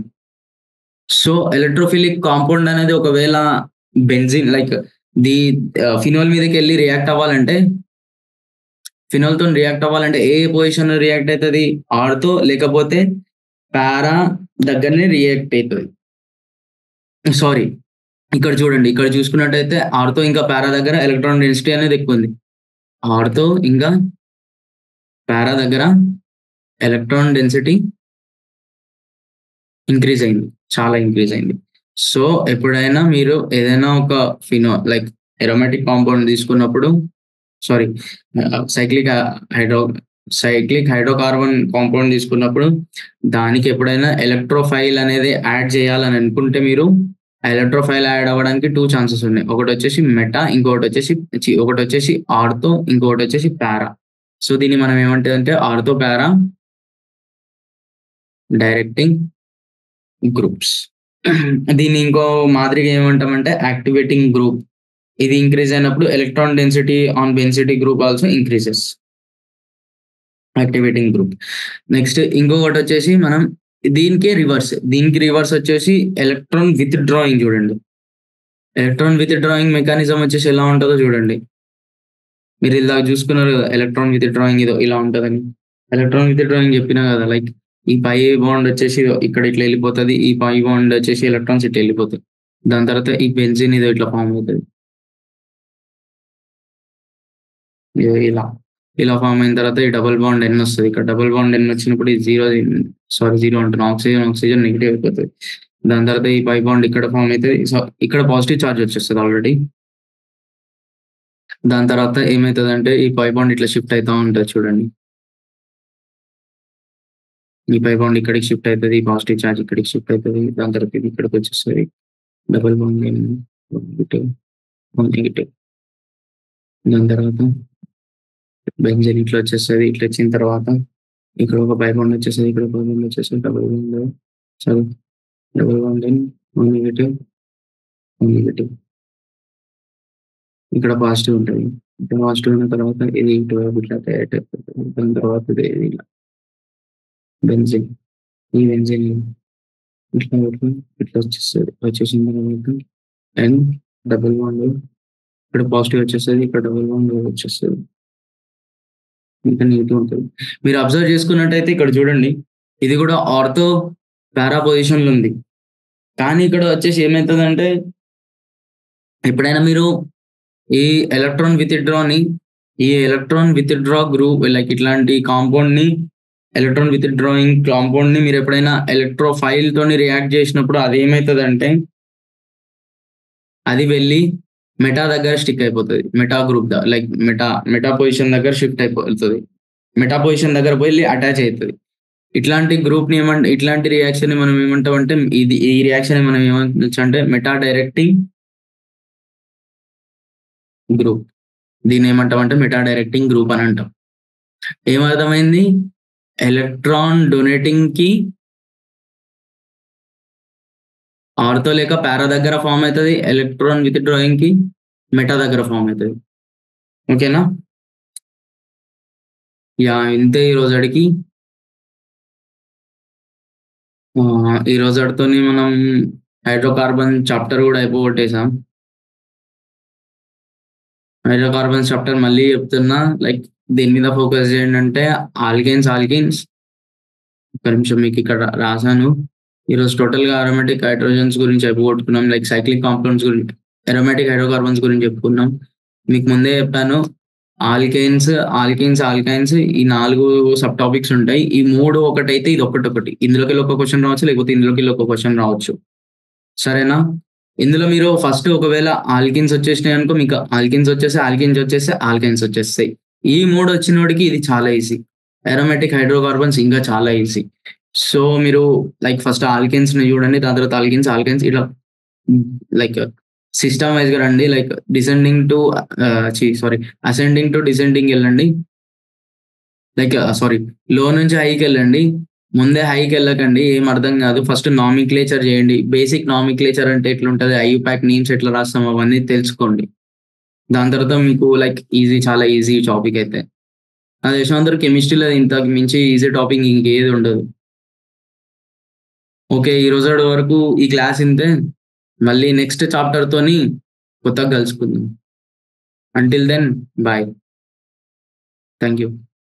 సో ఎలక్ట్రోఫిలిక్ కాంపౌండ్ అనేది ఒకవేళ బెంజిన్ లైక్ ది ఫినోల్ మీదకి వెళ్ళి రియాక్ట్ అవ్వాలంటే, ఫినోల్ తో రియాక్ట్ అవ్వాలంటే ఏ పొజిషన్ రియాక్ట్ అవుతుంది, ఆర్థో లేకపోతే పారా దగ్గరనే రియాక్ట్ అవుతుంది. సారీ, ఇక్కడ చూడండి, ఇక్కడ చూసుకున్నట్టయితే ఆర్థో ఇంకా పారా దగ్గర ఎలక్ట్రాన్ డెన్సిటీ అనేది ఎక్కువ ఉంది. ఆర్థో ఇంకా పారా దగ్గర ఎలక్ట్రాన్ డెన్సిటీ ఇంక్రీజ్ అయింది, చాలా ఇంక్రీజ్ అయింది. సో ఎప్పుడైనా మీరు ఏదైనా ఒక లైక్ ఎరోమాటిక్ కాంపౌండ్ తీసుకున్నప్పుడు, సారీ సైక్లిక్ హైడ్రోకార్బన్ కాంపౌండ్ తీసుకున్నప్పుడు దానికి ఎప్పుడైనా ఎలక్ట్రోఫైల్ అనేది యాడ్ చేయాలని అనుకుంటే, మీరు ఎలక్ట్రోఫైల్ యాడ్ అవ్వడానికి 2 ఛాన్సెస్ ఉన్నాయి. ఒకటి వచ్చేసి మెటా, ఒకటి వచ్చేసి ఆర్థో, ఇంకొకటి వచ్చేసి పారా. సో దీన్ని మనం ఏమంటే ఆర్థో పారా డైరెక్టింగ్ గ్రూప్స్. దీన్ని ఇంకో మాదిరిగా ఏమంటామంటే యాక్టివేటింగ్ గ్రూప్. ఇది ఇంక్రీజ్ అయినప్పుడు electron density on benzene group also increases, activating group. Next ఇంకొకటి వచ్చేసి మనం దీనికి రివర్స్ వచ్చేసి ఎలక్ట్రాన్ విత్ డ్రాయింగ్. చూడండి, ఎలక్ట్రాన్ విత్ డ్రాయింగ్ మెకానిజం వచ్చేసి ఎలా ఉంటుందో చూడండి. మీరు ఇందాక చూసుకున్నారు కదా ఎలక్ట్రాన్ విత్ డ్రాయింగ్ ఏదో ఇలా ఉంటదని. ఎలక్ట్రాన్ విత్ డ్రాయింగ్ చెప్పినా కదా, లైక్ ఈ పై బాండ్ వచ్చేసి ఇక్కడ ఇట్లా వెళ్ళిపోతుంది, ఈ పై బాండ్ వచ్చేసి ఎలక్ట్రాన్స్ ఇట్లా వెళ్ళిపోతాయి. దాని తర్వాత ఈ బెంజిన్ ఇదో ఇట్లా ఫామ్ అవుతుంది. ఇదో ఇలా ఫామ్ అయిన తర్వాత ఈ డబుల్ బాండ్ ఎన్ వస్తుంది. ఇక్కడ డబుల్ బాండ్ ఎన్ వచ్చినప్పుడు ఈ జీరో అంటున్నా, ఆక్సిజన్ నెగిటివ్ అయిపోతుంది. దాని తర్వాత ఈ పై బాండ్ ఇక్కడ ఫామ్ అయితే ఇక్కడ పాజిటివ్ ఛార్జ్ వచ్చేస్తుంది ఆల్రెడీ. దాని తర్వాత ఏమవుతుందంటే ఈ పై బాండ్ ఇట్లా షిఫ్ట్ అవుతా ఉంటుంది చూడండి. ఈ పై బాండ్ ఇక్కడికి షిఫ్ట్ అవుతుంది, పాజిటివ్ ఛార్జ్ ఇక్కడికి షిఫ్ట్ అవుతుంది. దాని తర్వాత ఇది ఇక్కడికి వచ్చేస్తుంది, డబుల్ బాండ్ నెగిటివ్ నెగిటివ్. దాని తర్వాత బెంజీన్ ఇట్లా వచ్చేస్తుంది. ఇట్లా వచ్చిన తర్వాత ఇక్కడ ఒక పై బాండ్ వచ్చేస్తుంది, ఇక్కడ పై బాండ్ వచ్చేస్తుంది, double bond sorry double bond negative negative. ఇక్కడ పాజిటివ్ ఉంటుంది. ఇక్కడ పాజిటివ్ ఉన్న తర్వాత ఇది ఇటువైపు ఇట్లా తయారైపోతుంది. దాని తర్వాత ఇది ఇలా బెంజిన్, ఈ బెంజిన్ ఇట్లా ఇట్లా వచ్చేస్తుంది. వచ్చేసిన తర్వాత అండ్ డబుల్ బాండ్ ఇక్కడ పాజిటివ్ వచ్చేస్తుంది, ఇక్కడ డబుల్ బాండ్ వచ్చేస్తుంది, ఇంకా నెగిటివ్ ఉంటుంది. మీరు అబ్జర్వ్ చేసుకున్నట్టయితే ఇక్కడ చూడండి, ఇది కూడా ఆర్థో పారా పొజిషన్లో ఉంది. కానీ ఇక్కడ వచ్చేసి ఏమవుతుందంటే ఎప్పుడైనా మీరు ఈ electron with draw group like ఇట్లాంటి కాంపౌండ్ ని ఎలక్ట్రాన్ విత్ డ్రాయింగ్ కాంపౌండ్ ని మీరు ఎప్పుడైనా ఎలక్ట్రోఫైల్ తోని రియాక్ట్ చేసినప్పుడు అది ఏమవుతుందంటే అది వెళ్ళి మెటా దగ్గర స్టిక్ అయిపోతుంది. Meta group like meta position దగ్గర షిఫ్ట్ అయిపోతుంది. మెటా పొజిషన్ దగ్గర పోయి అటాచ్ అవుతుంది. ఇట్లాంటి గ్రూప్ ని ఇట్లాంటి రియాక్షన్ మనం ఏమంటాం అంటే ఈ రియాక్షన్ మనం ఏమంటచ్చు అంటే మెటా డైరెక్టింగ్ గ్రూప్. దీన్ని ఏమంటామంటే మెటా డైరెక్టింగ్ గ్రూప్ అని అంటాం. ఏమర్థమైంది? ఎలక్ట్రాన్ డొనేటింగ్ కి ఆర్థో లేక పారా దగ్గర ఫామ్ అవుతుంది, ఎలక్ట్రాన్ విత్ డ్రాయింగ్ కి మెటా దగ్గర ఫామ్ అవుతుంది. ఓకేనా? యా, ఇంతే ఈ రోజుడికి. ఈ రోజుతో మనం హైడ్రోకార్బన్ చాప్టర్ కూడా అయిపోగొట్టేసాం. హైడ్రోకార్బన్ చాప్టర్ మళ్ళీ చెప్తున్నా, లైక్ దీని మీద ఫోకస్ చేయండి అంటే ఆల్కేన్స్ ఒక నిమిషం మీకు ఇక్కడ రాశాను. ఈరోజు టోటల్ గా అరోమాటిక్ హైడ్రోజన్స్ గురించి అయిపోగొట్టుకున్నాం, లైక్ సైక్లిక్ కాంపౌండ్స్ గురించి, అరోమాటిక్ హైడ్రోకార్బన్స్ గురించి చెప్పుకున్నాం. మీకు ముందే చెప్పాను ఆల్కైన్స్ ఈ 4 సబ్ టాపిక్స్ ఉంటాయి. ఈ 3 ఒకటైతే ఇది ఒకటి. ఇందులోకి ఒక క్వశ్చన్ రావచ్చు, లేకపోతే ఇందులోకి ఒక క్వశ్చన్ రావచ్చు. సరేనా? ఇందులో మీరు ఫస్ట్ ఒకవేళ ఆల్కిన్స్ వచ్చేసినాయి అనుకో, మీకు ఆల్కిన్స్ వచ్చేస్తాయి. ఈ 3 వచ్చినోడికి ఇది చాలా ఈజీ. అరోమాటిక్ హైడ్రోకార్బన్స్ ఇంకా చాలా ఈజీ. సో మీరు లైక్ ఫస్ట్ ఆల్కిన్స్ ని చూడండి, దాని తర్వాత ఆల్కిన్స్ ఇట్లా లైక్ సిస్టమ్ వైజ్ గా రండి. లైక్ అసెండింగ్ టు డిసెండింగ్ వెళ్ళండి. లైక్ లో నుంచి హైకి వెళ్ళండి. ముందే హైకి వెళ్ళకండి, ఏం అర్థం కాదు. ఫస్ట్ నామిక్లేచర్ చేయండి. బేసిక్ నామిక్లేచర్ అంటే ఎట్లుంటది, ఐయుపాక్ నేమ్స్ ఎట్లా రాస్తాం అవన్నీ తెలుసుకోండి. దాని తర్వాత మీకు లైక్ చాలా ఈజీ టాపిక్ అయితే. నా తెలిసిన అందరూ కెమిస్ట్రీలో ఇంతకు మించి ఈజీ టాపిక్ ఇంకేది ఉండదు. ఓకే, ఈ రోజు వరకు ఈ క్లాస్ ఇంతే. మళ్ళీ నెక్స్ట్ చాప్టర్ తోని కొత్తగా కలుసుకుందాం. Until then bye. Thank you.